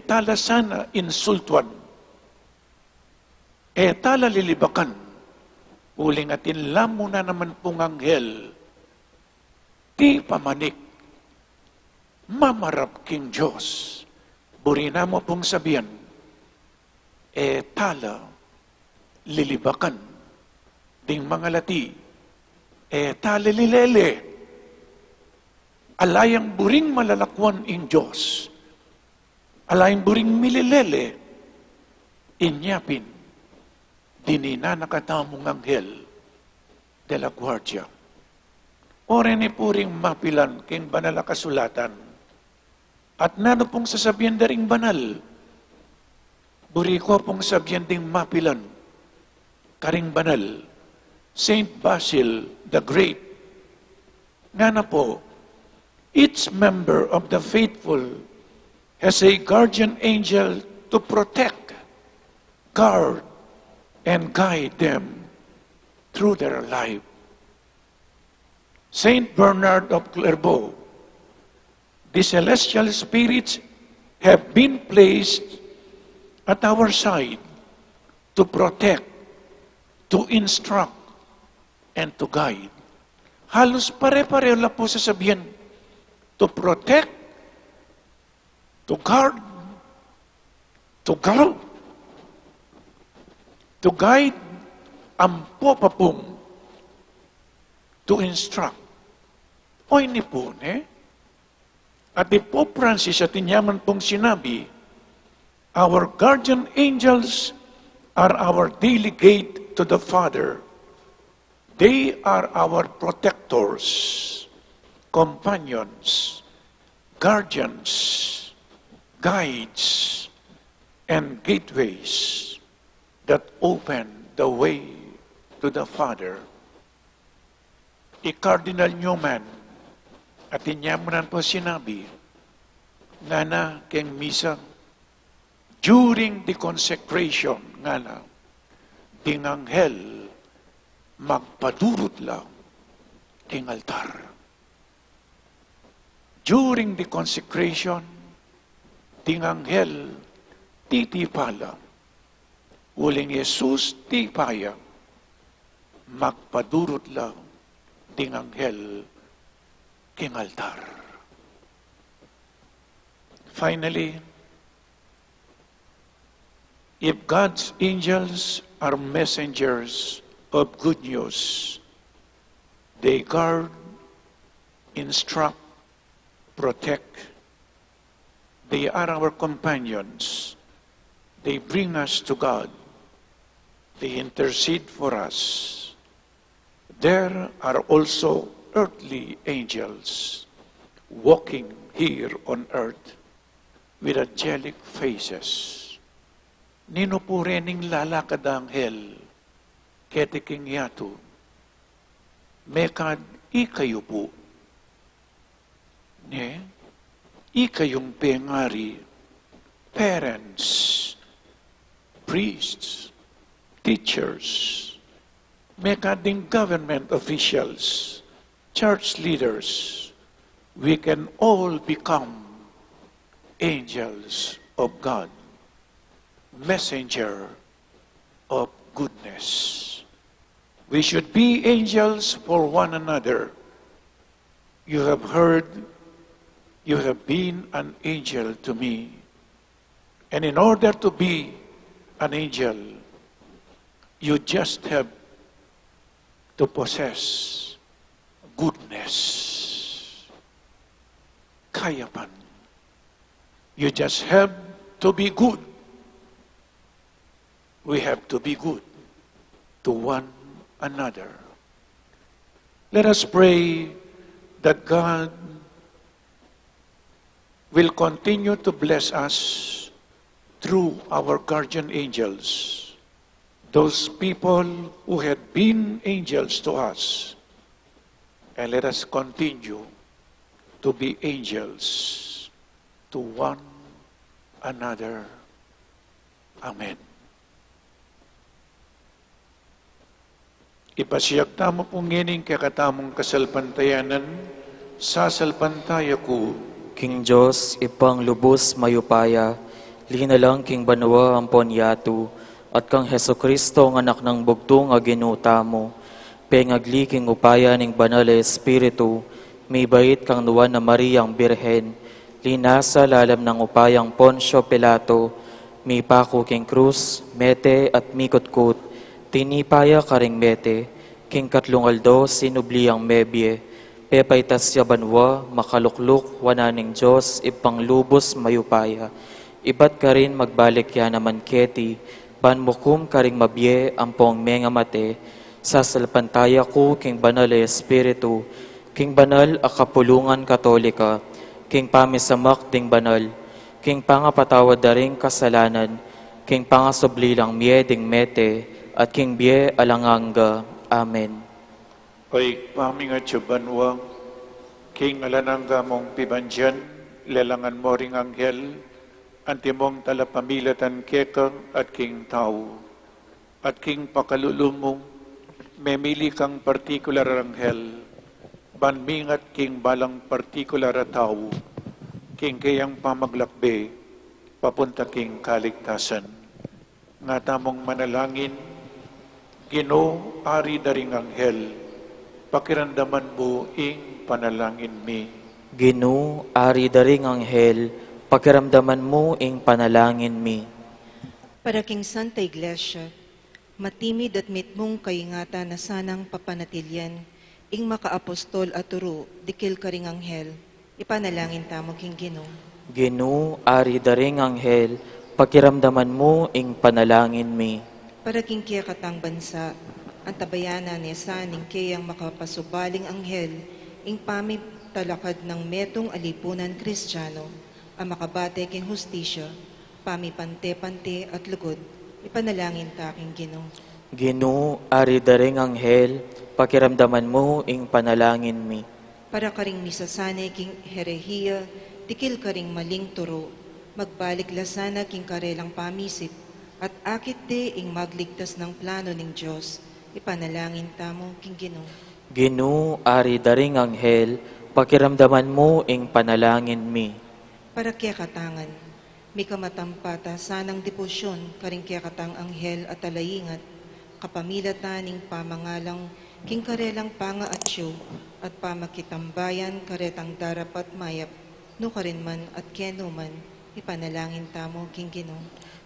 tala sana insultuan, tala lilibakan, uling atin lamo na naman pong anghel, ti pamanik, mamarap king Diyos, burina mo pong sabihan, tala lilibakan, ding mga lati, tala lilele, alayang buring malalakwan ing Diyos, alayang buring mililele, inyapin, dinina nakatamong anghel de la Guardia. Ore ni puring mapilan king banal kasulatan, at nano pong sasabihan daring banal, buri ko pong sabihan ding mapilan, karing banal, Saint Basil the Great, nga na po, each member of the faithful has a guardian angel to protect, guard, and guide them through their life. Saint Bernard of Clairvaux, the celestial spirits have been placed at our side to protect, to instruct, and to guide. Halos pare-pareho lang po sasabihin, to protect, to guard, to guide, ampo pa pong, to instruct. O ini po, At di Pope Francis at inyaman pong sinabi, our guardian angels are our delegate to the Father. They are our protectors, companions, guardians, guides, and gateways that open the way to the Father. Cardinal Newman, at inyamunan po sinabi, nga na keng misa, during the consecration, nga na, ding anghel, magpadurot lang, king altar. During the consecration, ding anghel, titipala, uling Jesus tipaya, magpadurot lang, ding anghel, king altar. Finally, if God's angels are messengers of good news, they guard, instruct, protect. They are our companions. They bring us to God. They intercede for us. There are also earthly angels walking here on earth with angelic faces. Nino po rening lalakad anghel, ketiking yato, mekad ikayo po. Ikayong pengari, parents, priests, teachers, mekading government officials, church leaders, we can all become angels of God, messenger of goodness. We should be angels for one another. You have heard, you have been an angel to me. And in order to be an angel, you just have to possess goodness. Kayapan. You just have to be good. We have to be good to one another. Let us pray that God will continue to bless us through our guardian angels, those people who had been angels to us. And let us continue to be angels to one another. Amen. Ipasiyag tamo pong ngining kakatamong kasalpantayanan, sasalpantaya ko. King Diyos, ipang lubos mayupaya, linalang king banwa ang ponyatu, at kang Heso Kristo ng anak ng bugtong aginuta mo, pengagli king upaya ning banal Espiritu, may bait kang nuwan na Mariang Birhen, linasa lalam ng upayang Poncio Pilato, may pako king krus, mete at mikutkut, tinipaya karing mete, king katlungaldo sinubliang mebye, pepaitas siya banwa, makalukluk, wananing Diyos, ipanglubos mayupaya. Ibat ka rin magbalik ya naman keti, banmukum karing mabye, ampong menga mate, sasalpantaya ko, king banal Espiritu, king banal akapulungan katolika, king pamisamak ding banal, king pangapatawad daring kasalanan, king pangasublilang mieding mete, at king bie alanganga. Amen. Oy, paming at banwa, king alanangga mong pibanjan, lelangan mo ring anghel, antimong talapamilatan kekang at king tao, at king pakalulumong, memili kang partikular anghel, banmingat king balang partikular tao, king kayang pamaglakbe, papunta king kaligtasan. Nga tamong manalangin, Ginoo, ari daring anghel, pakiramdaman mo ing panalangin mi. Ginoo, ari daring anghel, pakiramdaman mo ing panalangin mi. Para king Santa Iglesia, matimid at mitmong kaingatan na sanang papanatilyan, ing makaapostol at turo, dikil karing anghel, ipanalangin tamo king Ginoo. Ginoo, ari daring anghel, pakiramdaman mo ing panalangin mi. Para king kaya katang bansa, ang tabayanan ni saning kayang makapasubaling anghel, ing pami talakad ng metong alipunan Kristiyano, ang makabate king hustisya, pami pante-pante at lugod, ipanalangin ta king Ginoo. Ginoo, ari daring anghel, pakiramdaman mo ing panalangin mi. Para karing misasane king herehiya, tikil karing maling turo, magbalik lasana king karelang pamisip, at akit de ing magligtas ng plano ning Diyos, ipanalangin tamo king Ginoo. Ginoo, ari daring anghel, pakiramdaman mo ing panalangin mi. Para kaya katangan, may kamatampata sanang deposyon karing kaya katang anghel at talayingat, kapamilata ning pamangalang king karelang panga at siyo, at pamakitambayan karetang darapat mayap, no karinman at kenuman, ipanalangin tamo king Ginoo.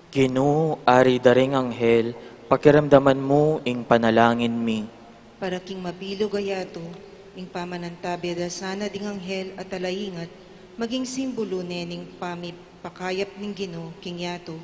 Ginoo, ari daring anghel, pakiramdaman mo ing panalangin mi. Para king mabilo gayato, ing pamanantabi da sana ding anghel at talayingat, maging simbolo nening pakayap ning Ginoo king yato,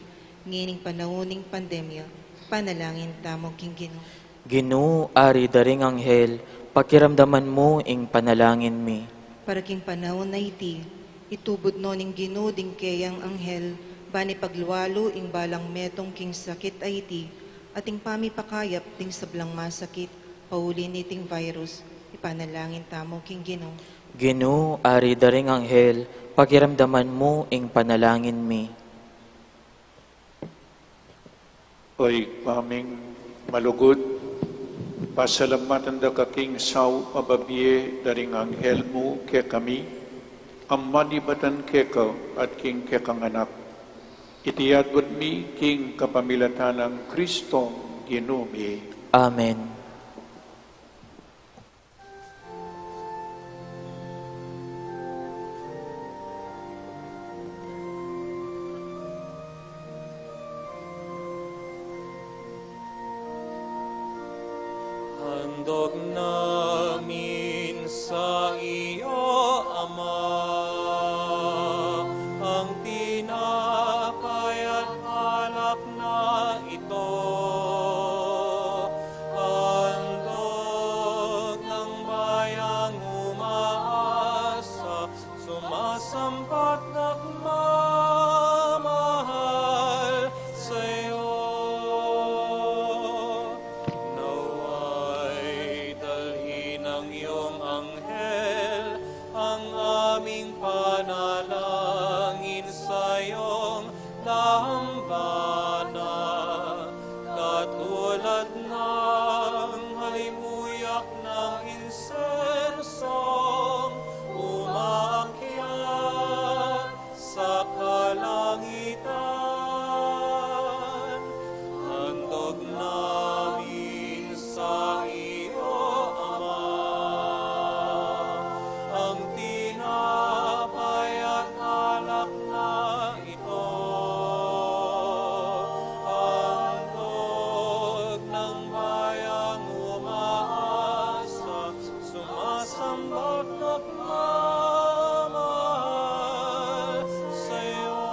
ngining panahon ning pandemya, panalangin tamo king Ginoo. Ginoo, ari daring anghel, pakiramdaman mo ing panalangin mi. Para king panahon na iti, itubod no ning Ginoo ding kayang anghel, bani pagluwalo ing balang metong king sakit ay iti, ating pamipakayap ding sablang masakit, paulin iting virus, ipanalangin tamo king Ginoo. Ginoo, ari daring anghel, pakiramdaman mo ing panalangin mi. Oy, paming malugod, Pasalamatan da ka king saw pababye daring anghel mo ke kami, ang manibatan ke ka at king ke kang anak. Itiyadwad mi king kapamilatan ng Kristong Ginumi. Amen. Handog namin sa iyo, Ama, ang tinapay at alak na ito. Handog ng bayang umaasa, sumasambat nagmamahal sa iyo. Naway dalhin ng iyong anghel ang aming panalangin sa iyong dambana, katulad ng halimuyak ng insensong umaakyat sa kalangitan. Handog namin sa iyo, Ama, ang tinapay at alak na ito. Handog ng bayang umaasa, sumasambat nagmamahal sa iyo.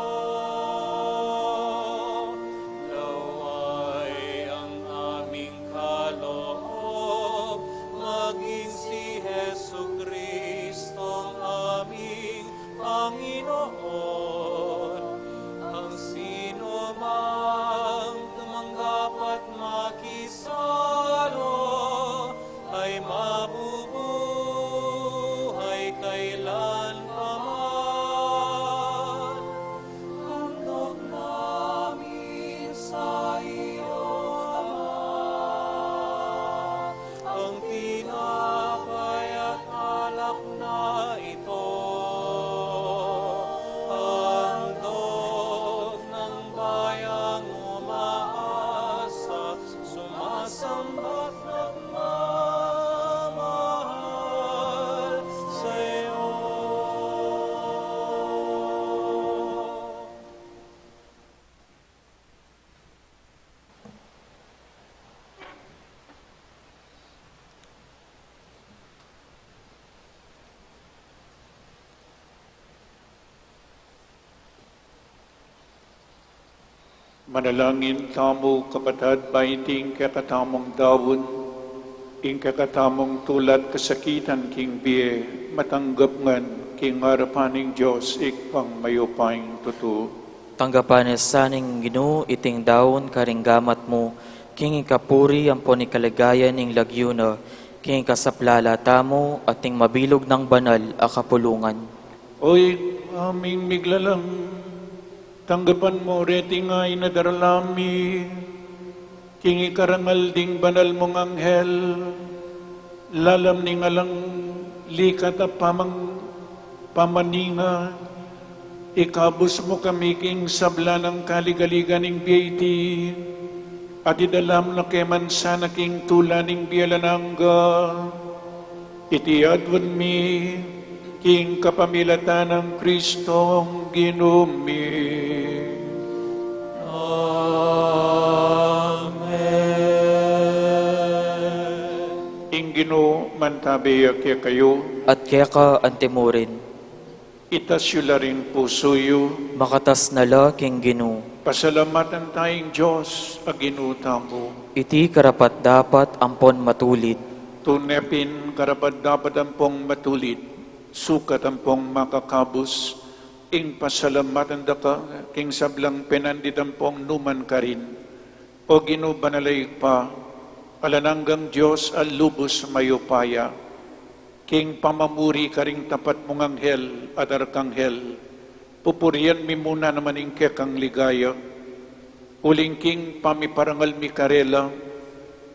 Naway ang aming kaloob maging si Jesucristo ang aming Panginoon. Ang sino mang tumanggap at makisalo ay mabubuhay kailanpaman. Handog namin sa iyo, Ama, ang tinapay at alak na ito. Handog ng bayang umaasa, sumasambat nagmamahal sa iyo. Manalangin tamo kapatad baiting kakatamong dawon, ing kakatamong tulad kasakitan king biye, matanggap ngan king harapaning Diyos ikpang mayupayng totoo. Tanggapan saning Ginoo iting daon karinggamat mo, king ikapuri ang poni kalagayan ning lagyuna, king kasaplala tamo ating mabilog ng banal a kapulungan. Oy, aming miglalang, tanggapan mo reti nga inadaralami, king ikarangal ding banal mong anghel, lalam ni ngalang likat at pamaninga, ikabos mo kami king sabla ng kaligaligan ng biyati, at idalam na keman sana king tula ng biyalanangga, itiyadwan mi, king kapamilatan ng Kristong Ginumi. Amen. Ing Ginoo mantabiya kaya kayo, At kaya ka antimurin, itasyo rin pusoyo, makatas nala king Ginoo. pasalamatan tayong Diyos, aginuta mo. Iti karapat dapat ampon matulid, Tunepin karapat dapat ang pong matulid, sukat ang pong makakabos, ing pasalamatan da ka, king sablang penandit ang pong numan ka rin. O ginubanalay pa, alananggang Diyos alubos mayupaya, king pamamuri ka ring tapat mong anghel at arkanghel, pupurian mi muna naman ing kekang ligaya, uling king pamiparangal mi karela,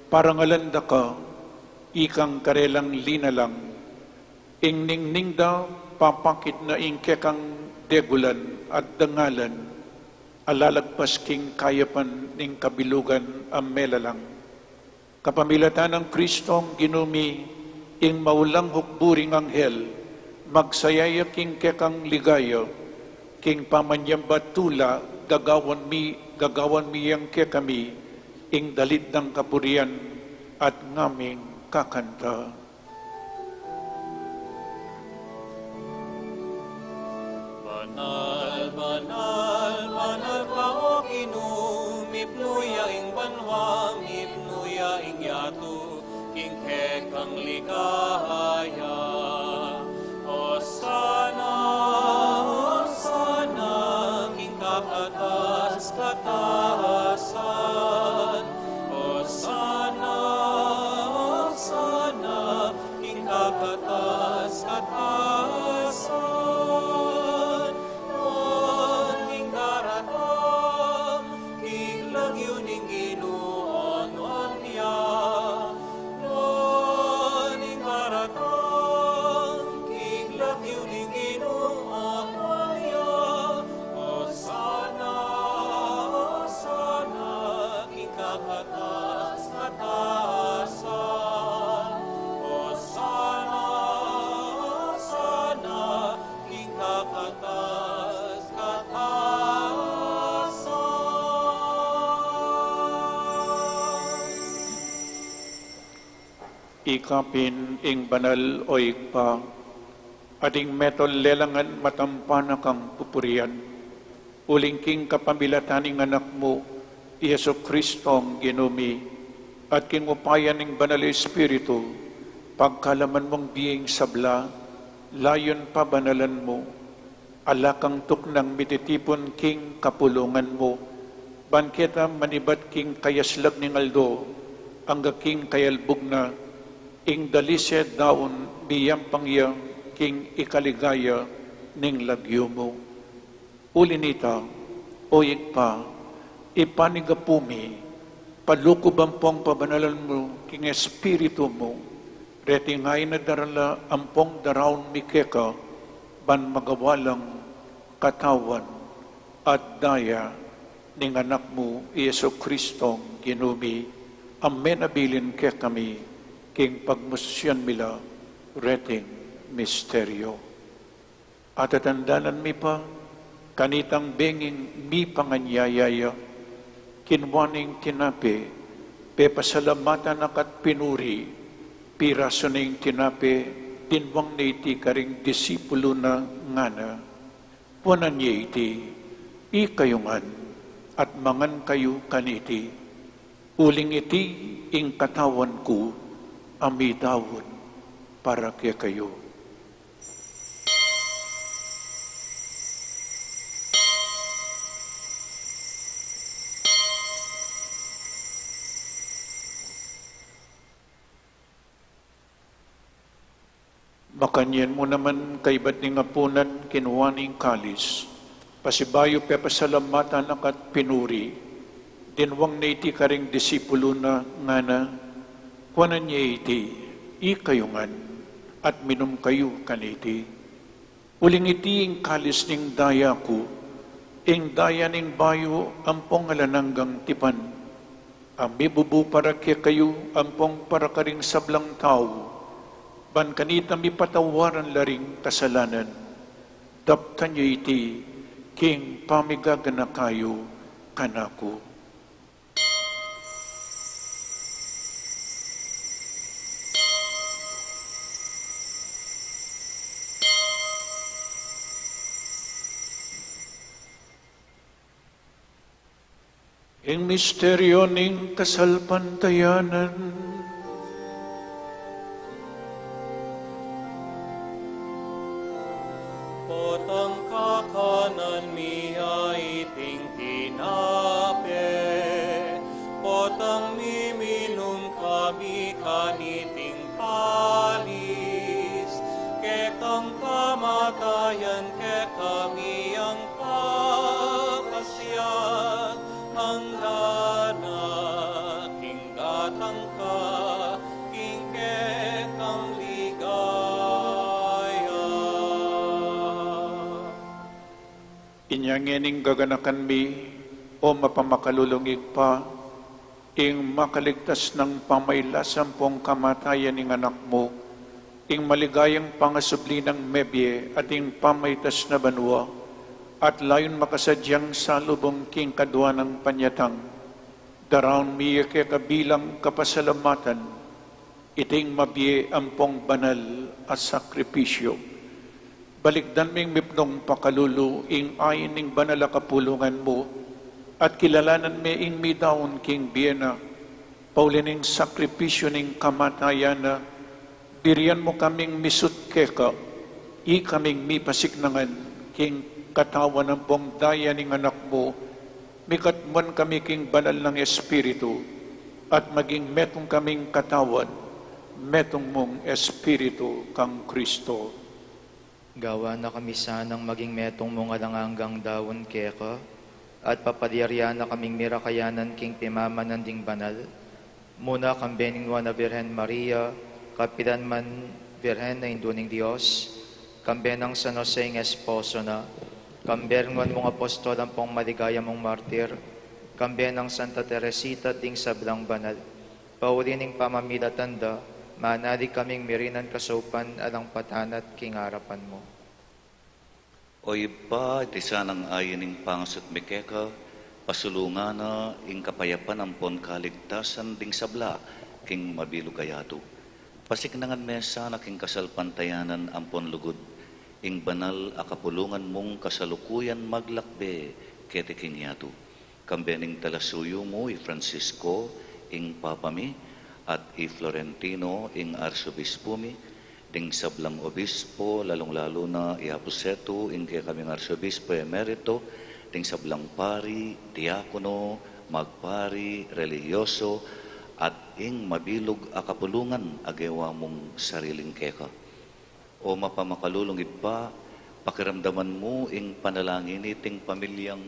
parangalan da ka, ikang karelang linalang, ing ningning da papakit na ing kekang degulan at dangalan, alalagpas king kayapan ning kabilugan ang melalang. Kapamilatan ng Kristong ginumi, ing maulang hukburing anghel, magsayaya king kekang ligaya, king pamanyang batula, gagawan mi yang kekami, ing dalit ng kapurian at ngaming kakanta. Banal, banal, banal ka o Ginoo, mipnuya ing banwa, mipnuya ing yatu, king kekang ligaya. Hosana, Hosana, king kakatas, katasan. Hosana, Hosana, king kakatas, katasan. Lord, king karatom, king lagyo ning Ginoon on niya. Lord, king karatom, king lagyo ning Ginoon on niya. Hosana, Hosana, king kakatas, katasan. Hosana, Hosana, king kakatas, katasan. Ikapin ing banal o ikpa, ading metol lelangan matampana kang pupurian, uling king kapamilataning anak mo, Yesu Kristong ginumi, at king upayan ing banal Espiritu, pagkalaman mong biyeng sabla, layon pa banalan mo, alakang tuknang mititipon king kapulungan mo, banketa manibat king kayaslag ning aldo, angga king kayalbog na, ing dalisya daon biyang pangyang king ikaligaya ning lagyo mo. Ulinita, o ikpa, ipanigapumi, palukubampong pabanalan mo king espiritu mo, retingay na darala ampong daraon mikeka, ban magawalang katawan at daya ning anak mo, Yesu Kristong ginumi, amen abilin ke kami, king pagmusyan mila, reting misteryo. At atandanan mi pa, kanitang benging mi panganyayaya, kinwaning tinapi, pepasalamatan akat pinuri, piraso ning tinapi, tinwang na iti karing disipulo na ngana, punan niya iti, ikayungan, at mangan kayo kaniti, uling iti ing katawan ko, amidawon para kaya kayo. Makanyan mo naman kay ba't ni ngapunan kinuwaning kalis, pasibayo pepasalamatan akat pinuri, dinwang na iti karing disipulo na ngana, kuwanan niya iti, ikayungan, at minum kayo kaniti. Uling iti ing kalis ning daya ko, ing daya ning bayo ampong alananggang tipan, amibubu para kaya kayo ampong para karing sablang tao, ban kanita mi patawaran laring kasalanan, daptan niya iti, king pamigagana kayo kanako. Ing misteryo ning kasalpantayanan, Potang kakanan miya iting tinape, potang miminum kami kaniting kalis, ketang kamatayan ke kami ang pakasyan, hanggang na king gatang ka, king Inyangening gaganakan mi o mapamakalulungig pa, ing makaligtas ng pamaylasampong kamatayan ng anak mo, ing maligayang pangasubli ng mebye at ing pamaytas na banwa, at layon makasadyang salubong king kadwa ng panyatang, daraon miya kaya kabilang kapasalamatan, iting mabye ampong banal at sakripisyo. Balikdan ming mipnong pakalulu, ing ayin ning banal a kapulungan mo, at kilalanan mi ing midaon king biyena, paulining sakripisyo ning kamatayan na, biriyan mo kaming misut keka, i kaming mipasiknangan, king katawan ng buong daya ning anak mo, mikatman kami king banal ng Espiritu, at maging metong kaming katawan, metong mong Espiritu kang Kristo. Gawa na kami sanang maging metong mong alangang dawon keka, at papadyarya na kaming mirakayanan king pimamanan ding banal, muna kang beningwa na Birhen Maria, kapitan man Birhen na Induning Diyos, kambenang San Jose ng esposo na, kambenang mong apostol ang pong maligaya mong martir, kambenang Santa Teresita ting sablang banal, paulining pamamilatanda, manali kaming mirinan kasupan alang patanat king harapan mo. O iba, iti sanang ayaning pangasot mikeka, pasulungan na ing kapayapan ampon kaligtasan ding sabla, king mabilugayato. Pasiknangan mesa na king kasalpantayanan ampon lugod, ing banal akapulungan mong kasalukuyan maglakbe, kete king yato. Kambening talasuyo mo, i Francisco, ing papami, at i Florentino, ing arsobispo mi, ding sablang obispo, lalong-lalo na iapuseto, ing kaya kaming arsobispo emerito, ding sablang pari, diakono, magpari, religyoso, at ing mabilog akapulungan agewa mong sariling keka. O mapamakalulungid pa, pakiramdaman mo ing panalangin iting pamilyang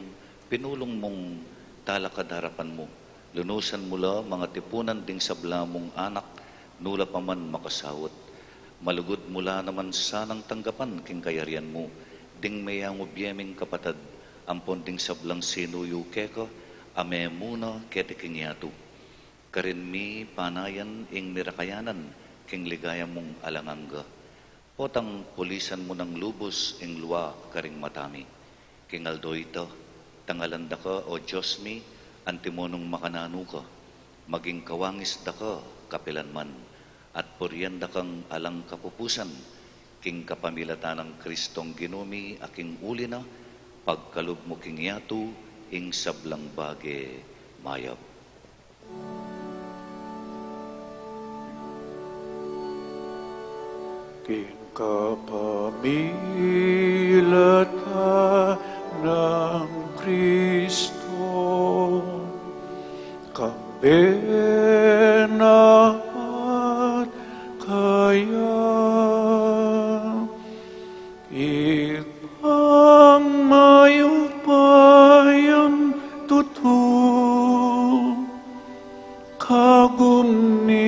pinulong mong talakad harapan mo. Lunusan mula mga tipunan ding sabla mong anak, nula pa man makasawot. Malugod mula naman sanang tanggapan king kayarian mo, ding mayang ubyeming kapatad, ampon ding sablang sinuyo keka, ame muna kete king yato. Karin mi panayan ing mirakayanan, king ligaya mong alangangga. Potang pulisan mo ng lubos ing luwa karing matami. King Aldoita, tangalanda ka o Diyos mi, antimonong makanano ka, maging kawangis da ka, kapilan man, at puryanda kang alang kapupusan, king kapamilatan ng Kristong ginumi, aking uli na, pagkalub mo king yato, ing sablang bage mayab. King kapamilatan ng Kristo, kambena at kaya, ipang mayupayang tutu, kagumning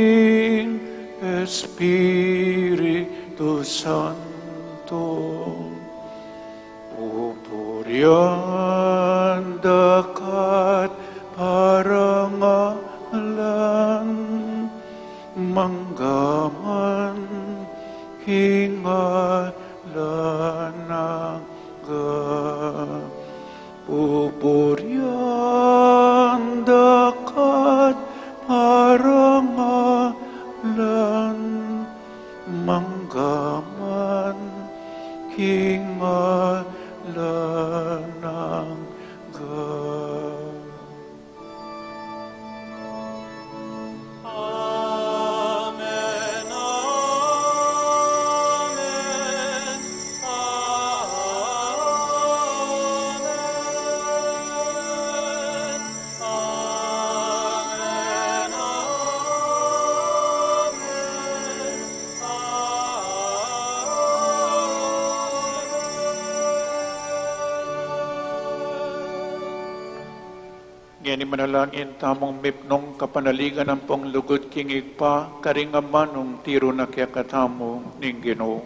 Espiritu Santo, pupuryan dakat parangalan, manggaman hingalan pupuryan dakat parangalan, manggaman hingalan Amen, amen, amen, amen, Ngani manalangin tamong mipnong kapanaligan ng panglugod kingig pa, karingamanong tiro na kaya katamo ning Ginoo.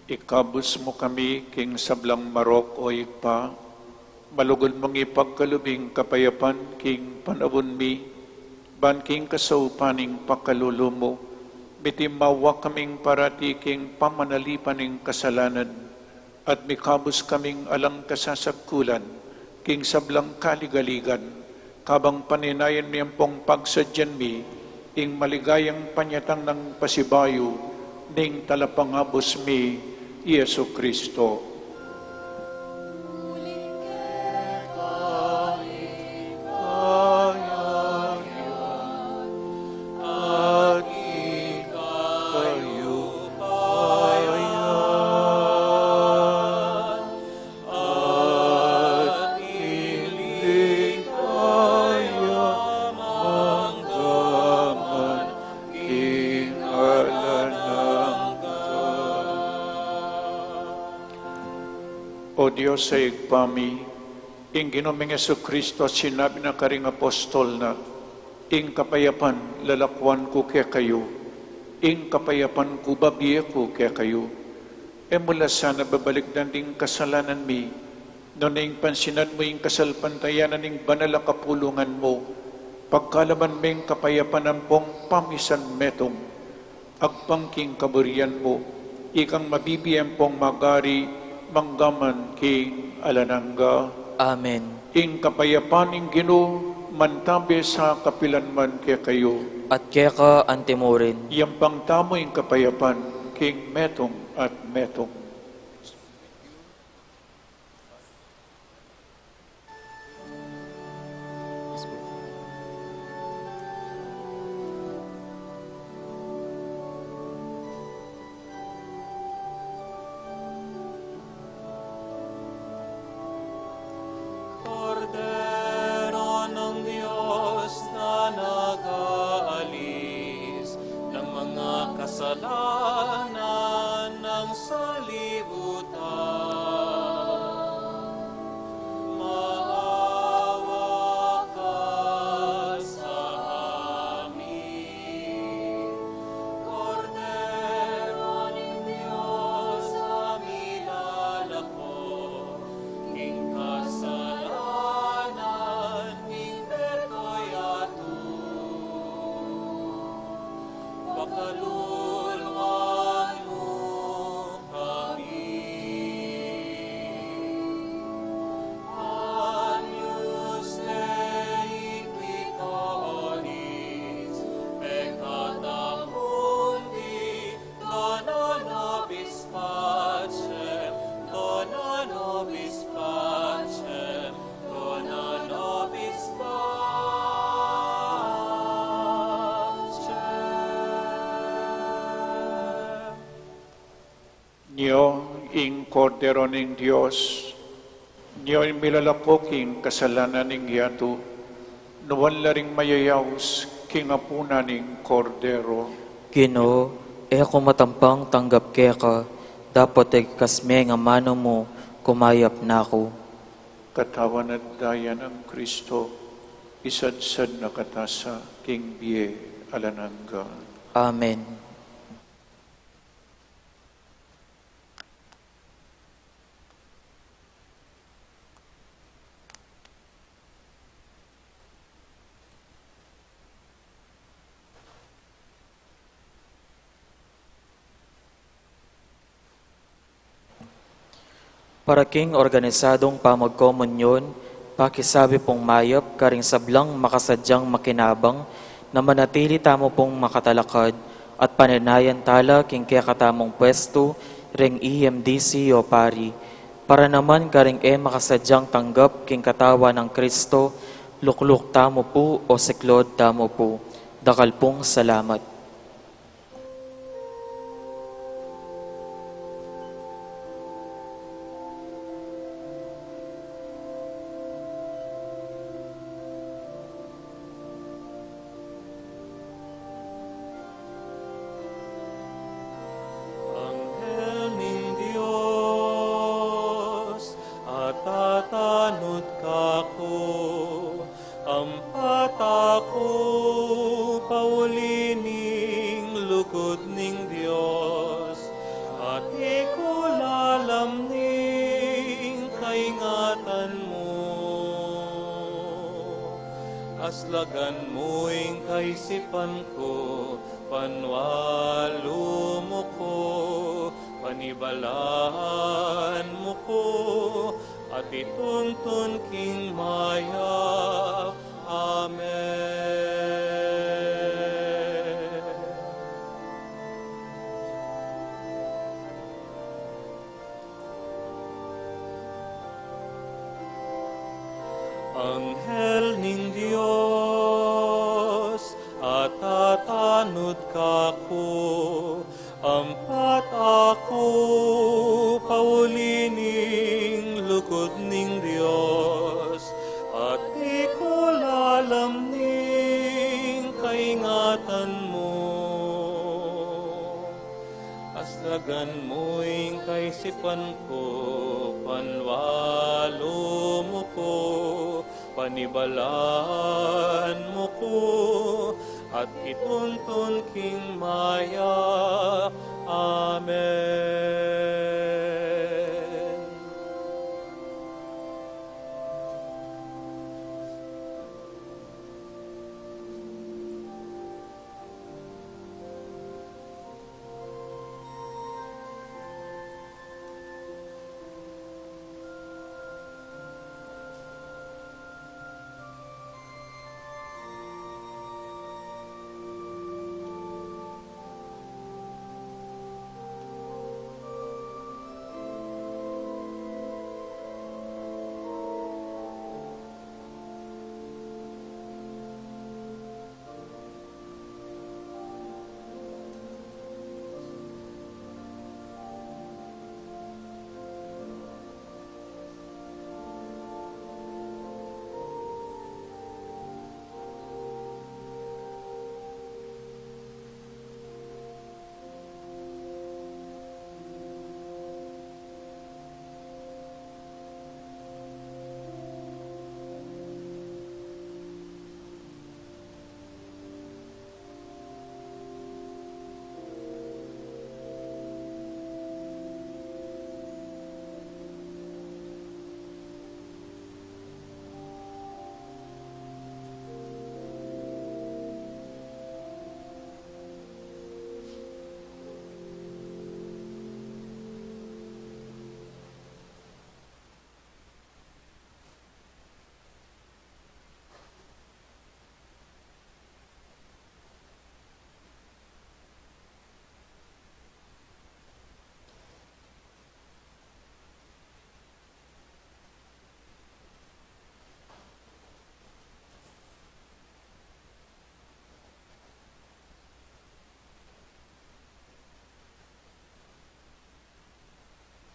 Ikabus mo kami, king sablang marok o ikpa, malugod mong ipagkalubing kapayapan, king panabon mi, ban king kasaupaning pakalulumo mo, bitimawa kaming parati king pamanalipaning kasalanan, at mikabus kaming alang kasasagkulan, king sablang kaligaligan, kabang paninayan miyang pong pagsadyan mi, ing maligayang panyatang ng pasibayo, ning talapangabos mi, Yesu Kristo. O Diyos sa igpami, ing Ginoong Yesu Kristo sinabi na karing apostol na, ing kapayapan lalakwan ko kaya kayo, ing kapayapan ko babiye ko kaya kayo. E mula sana babalik na ding kasalanan mi, no na ing pansinan mo ing kasalpantayanan ing banal na kapulungan mo, pagkalaman mo ing kapayapan ng pong pamisan metong, agpangking kaburian mo, ikang mabibiyan pong magari, manggaman king alanangga. Amen. Ing kapayapan ing Ginoo mantabi sa kapilanman kaya kayo. At kaya ka antimurin. Iyang pangtamo ing kapayapan king metong at metong. Kordero ng Diyos na nag-aalis ng mga kasalanan ng sanlibutan. Maawa ka sa amin. Kordero ng Diyos na milalako, ing kasalanan ing petoy ato. Pakaluluan mo kami. Agnus Dei clitoris, peccata mundi, dona nobis pacem, dona nobis pacem, dona nobis pacem. Niyo ing kordero ning Diyos, niyo ing milalakok ing kasalanan ning yato, nuwan laring mayayaws king apuna ning kordero. Ginoo, ako matampang tanggap kaya ka, dapat ay kasme nga mano mo, kumayap na ako. Katawan at daya ng Kristo, isadsad na katasa king biye alanangga. Amen. Para king organisadong pamagkomunyon, pakisabi pong mayap, karing sablang makasadyang makinabang, na manatili tamo pong makatalakad, at pananayan tala king kaya katamong pwesto, ring EMDC o pari, para naman karing makasadyang tanggap king katawa ng Kristo, lukluk tamo po o siklod tamo po. Dakal pong salamat. Anghel ning Dios, at tatanod kako, ampat ako, paulining lukod ning Dios, at ikulalamning kaingatan mo. Aslagan mo'y kaisipan ko, panwalo mo ko, panibalaan mo ko, at ituntun king maya. Amen. Anghel ning Dios, at tatanod kako, ampat ako paulining lukod ning Dios, at ikulalam ning kaingatan mo. Aslagan mo'y kaisipan ko, panwalo mo ko, panibalaan mo ko, at ituntun king maya. Amen.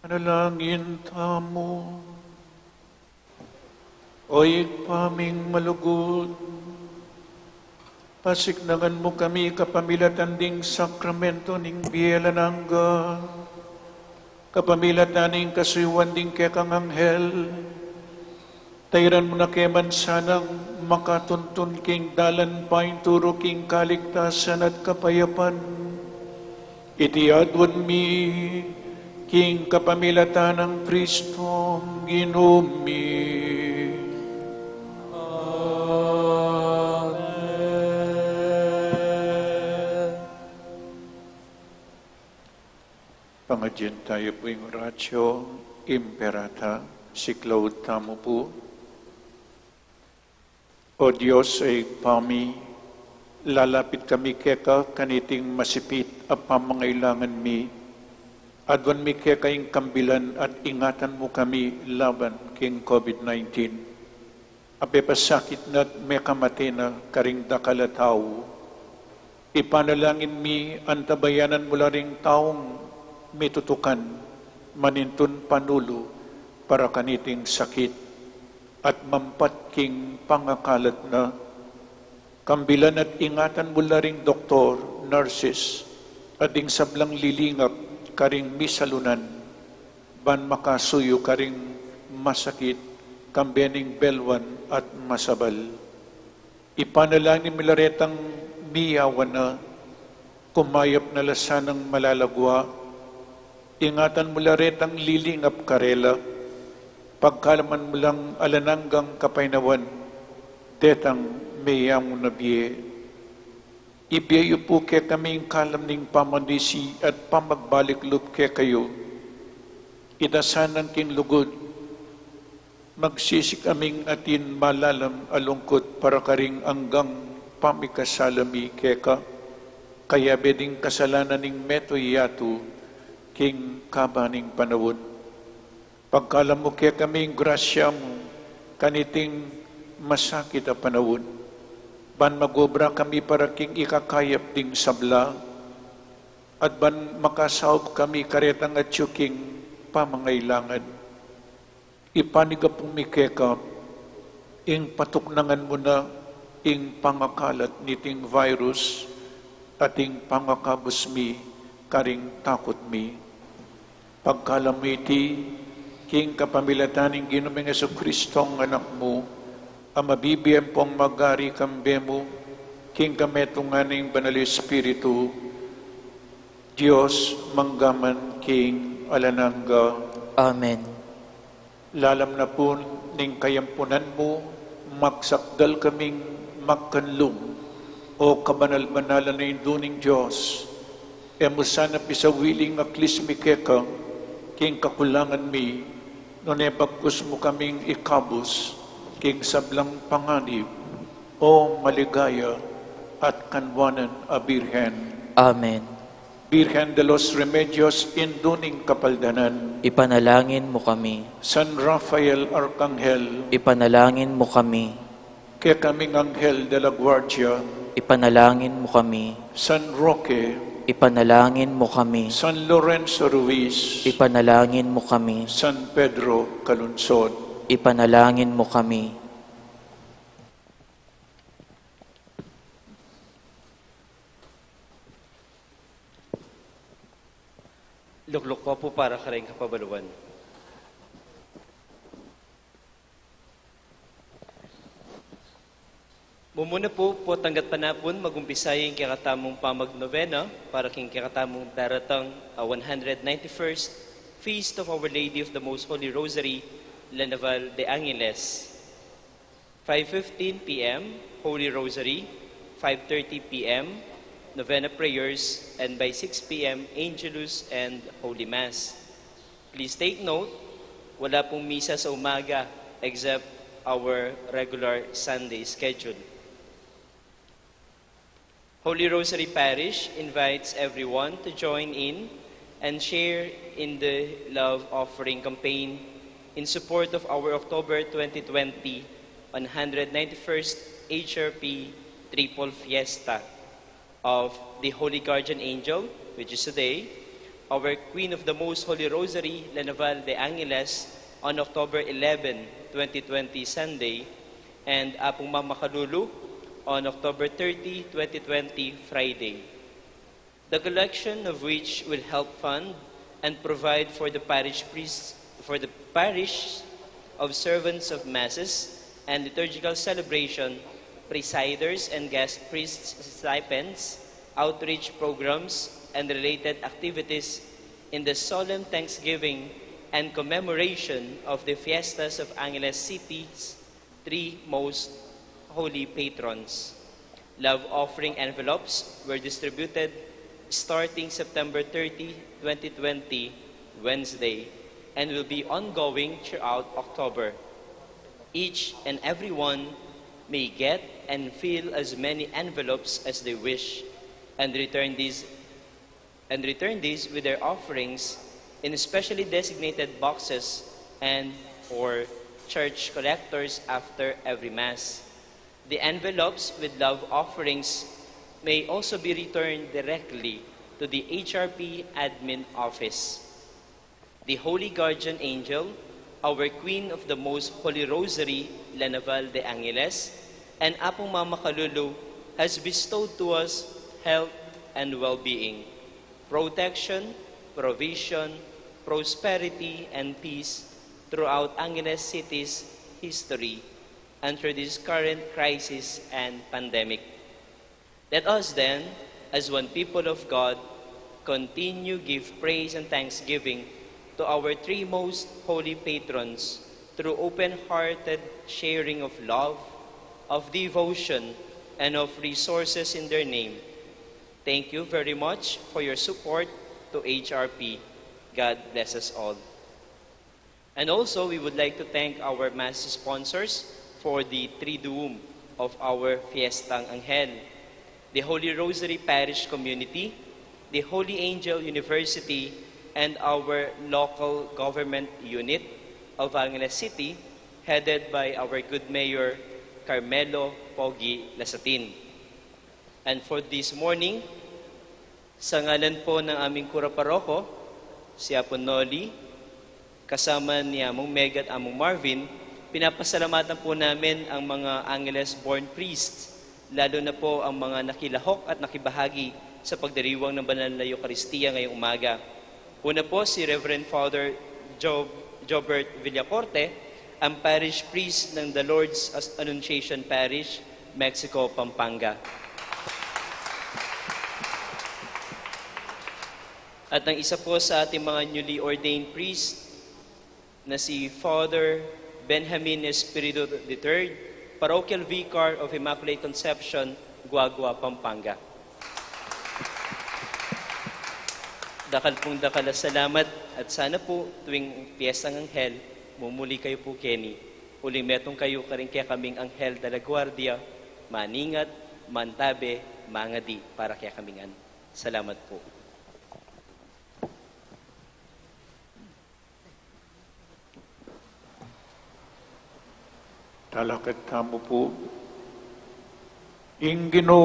Manalangin tamo, oy paming malugod, pasiknangan mo kami kapamilatan ding sakramento ning bielanangga, kapamilatan ning kasuyuan ding kekang anghel, tayran mo na keman sanang makatuntun king dalan paing turo king kaligtasan at kapayapan, itiadwan mi king kapamilatan ng Kristo Ginumi. Amen. Pangadyan tayo po yung Oratio Imperata, si Claude tamo po. O Diyos ay pami, lalapit kami keka kaniting masipit at pamangailangan mi. Adwan mi kaya kayong kambilan at ingatan mo kami laban king COVID-19. Ape pasakit na may kamati na karing dakalataw. Ipanalangin mi antabayanan mula ring taong may tutukan, manintun panulo para kaniting sakit at mampat king pangakalat na. Kambilan at ingatan mula ring doktor, nurses, at ding sablang lilingap karing misalunan, ban makasuyo karing masakit, kambening belwan at masabal. Ipanalangin milaretang miyawan na, kumayap na lasanang malalagwa, Ingatan mo laret ang lilingap karela, pagkalaman mo lang alananggang kapainawan, detang mayang nabiye. Ibiyayo po kaya kaming kalam ning pamandisi at pamagbalik lup kaya kayo. Idasanan king lugod, magsisik aming atin malalam alungkot para karing anggang pamikasalami keka, kaya beding kasalanan ning meto yatu, king kabaning panawon. Pagkalam mo kaya kaming grasya mo, kaniting masakit a panawon. Ban magobra kami para king ikakayap ding sabla, at ban makasaob kami karetang at king pamangailangan. Ipanigapong mikeka, ing patuknangan mo na ing pangakalat niting virus, at ing pangakabos mi, karing takot mi. Pagkalamiti, king kapamilataning ginuming Jesucristong anak mo, ang mabibiyang pong magari kambe mo, king kametunganing banal Espiritu, Diyos manggaman king alanangga. Amen. Lalam na po ning kayampunan mo, magsakdal kaming magkanlong, o kabanal-banalan na induning Diyos, mo sana pisawiling aklismikeka, king kakulangan mi, nung ebagkus mo kaming ikabos, king sablang panganib, o maligaya at kanwanan a Birhen. Amen. Birhen de los Remedios, induning kapaldanan, Ipanalangin mo kami. San Rafael Arcangel, Ipanalangin mo kami. kaya kaming Anghel de la Guardia, Ipanalangin mo kami. San Roque, Ipanalangin mo kami. San Lorenzo Ruiz, Ipanalangin mo kami. San Pedro Calunsod, Ipanalangin mo kami. Luklok ko po para karing kapabaluan. Mumuna po tanggat panapon magumpisay yung kakatamong pamagnovena para king kakatamong daratang 191st Feast of Our Lady of the Most Holy Rosary, La Naval de Angeles. 5:15 p.m. Holy Rosary, 5:30 p.m. Novena prayers, and by 6 p.m. Angelus and Holy Mass. Please take note, wala pong misa sa umaga except our regular Sunday schedule. Holy Rosary Parish invites everyone to join in and share in the love offering campaign in support of our October 2020 191st HRP Triple Fiesta of the Holy Guardian Angel, which is today, our Queen of the Most Holy Rosary, La Naval de Angeles, on October 11, 2020 Sunday, and Apong Mama Kalulu on October 30, 2020 Friday. The collection of which will help fund and provide for the parish priests, for the parish of servants of masses and liturgical celebration, presiders and guest priests' stipends, outreach programs, and related activities in the solemn thanksgiving and commemoration of the fiestas of Angeles City's three most holy patrons. Love offering envelopes were distributed starting September 30, 2020, Wednesday, and will be ongoing throughout October. Each and every one may get and fill as many envelopes as they wish, and return these with their offerings in specially designated boxes and for church collectors after every Mass. The envelopes with love offerings may also be returned directly to the HRP admin office. The Holy Guardian Angel, our Queen of the Most Holy Rosary, La Naval de Angeles, and Apong Mama Kalulu has bestowed to us health and well-being, protection, provision, prosperity, and peace throughout Angeles City's history and through this current crisis and pandemic. Let us then, as one people of God, continue give praise and thanksgiving to our three most holy patrons through open-hearted sharing of love, of devotion, and of resources in their name. Thank you very much for your support to HRP. God bless us all. And also, we would like to thank our Mass sponsors for the Triduum of our Fiestang Anghel, the Holy Rosary Parish Community, the Holy Angel University, and our local government unit of Angeles City, headed by our good Mayor, Carmelo Pogi Lasatin. And for this morning, sa ngalan po ng aming Kura Paroko, si Apo Noli, kasama ni Among Meg at Among Marvin, pinapasalamatan po namin ang mga Angeles-born priests, lalo na po ang mga nakilahok at nakibahagi sa pagdiriwang ng banal na Eucharistia ngayong umaga. Una po si Reverend Father Jobert Villacorte, ang parish priest ng The Lord's Annunciation Parish, Mexico, Pampanga. At ang isa po sa ating mga newly ordained priest na si Father Benjamin Espiritu III, Parochial Vicar of Immaculate Conception, Guagua, Pampanga. Dakal pong dakal na salamat at sana po tuwing Piestang Anghel, mumuli kayo po, Kenny. Uling metong kayo karing kaya kaming Anghel de la Guardia, maningat, mantabe, mangadi, para kaya kaming Salamat po. Talakad tamo po. Ingino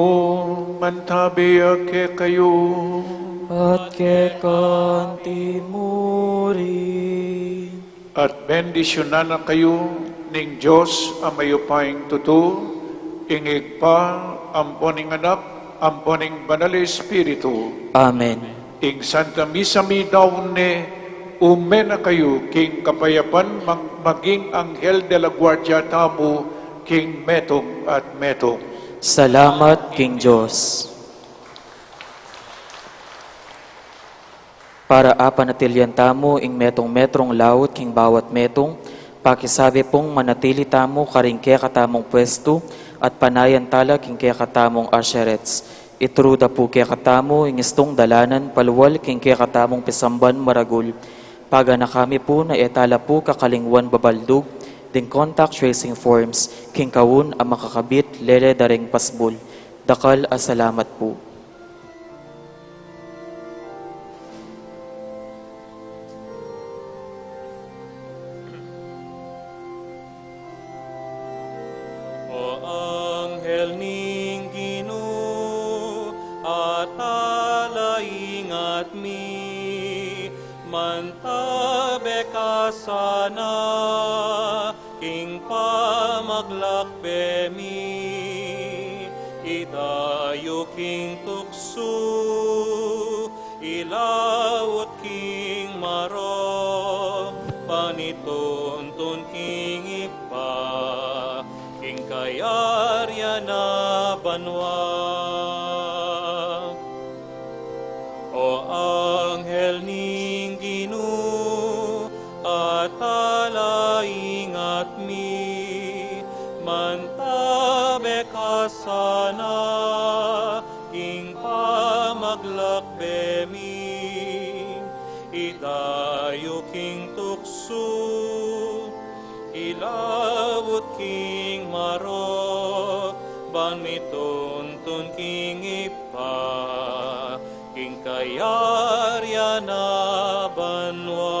mantabi ake kayo. At kekantimuri. At bendisyonan na kayo ning Diyos ang mayupaing tuto, ingig pa amponing anak, amponing banal Espiritu. Amen. Ing Santa Misa mi daw ne, umena kayo king kapayapan maging Anghel de la Guardia tamo, king metong at metong. Salamat, King Diyos. Para apanatilyan tamo ing metong-metrong laut king bawat metong, pakisabi pong manatili tamo karing kaya katamong pwesto at panayan tala king kaya katamong asherets. Itruda po kaya katamo ing istong dalanan paluwal king kaya katamong pisamban maragul. Paga na kami po na etala po kakalingwan babaldug, ding contact tracing forms, king kawun ang makakabit lele daring pasbul. Dakal salamat po. Anghel ning Ginoo, at alaingat mi, mantabe ka sana, king pamaglakbe mi, idayo king tukso, ilawot king maro, panituntun king ipa, king kayarya na banwa. O Anghel ning Ginoo, at alaingat mi, mantabe ka sana, king pamaglakbe mi, idayo king tukso, ilawot king maro, banmituntun king ipa, king kayarya na banwa.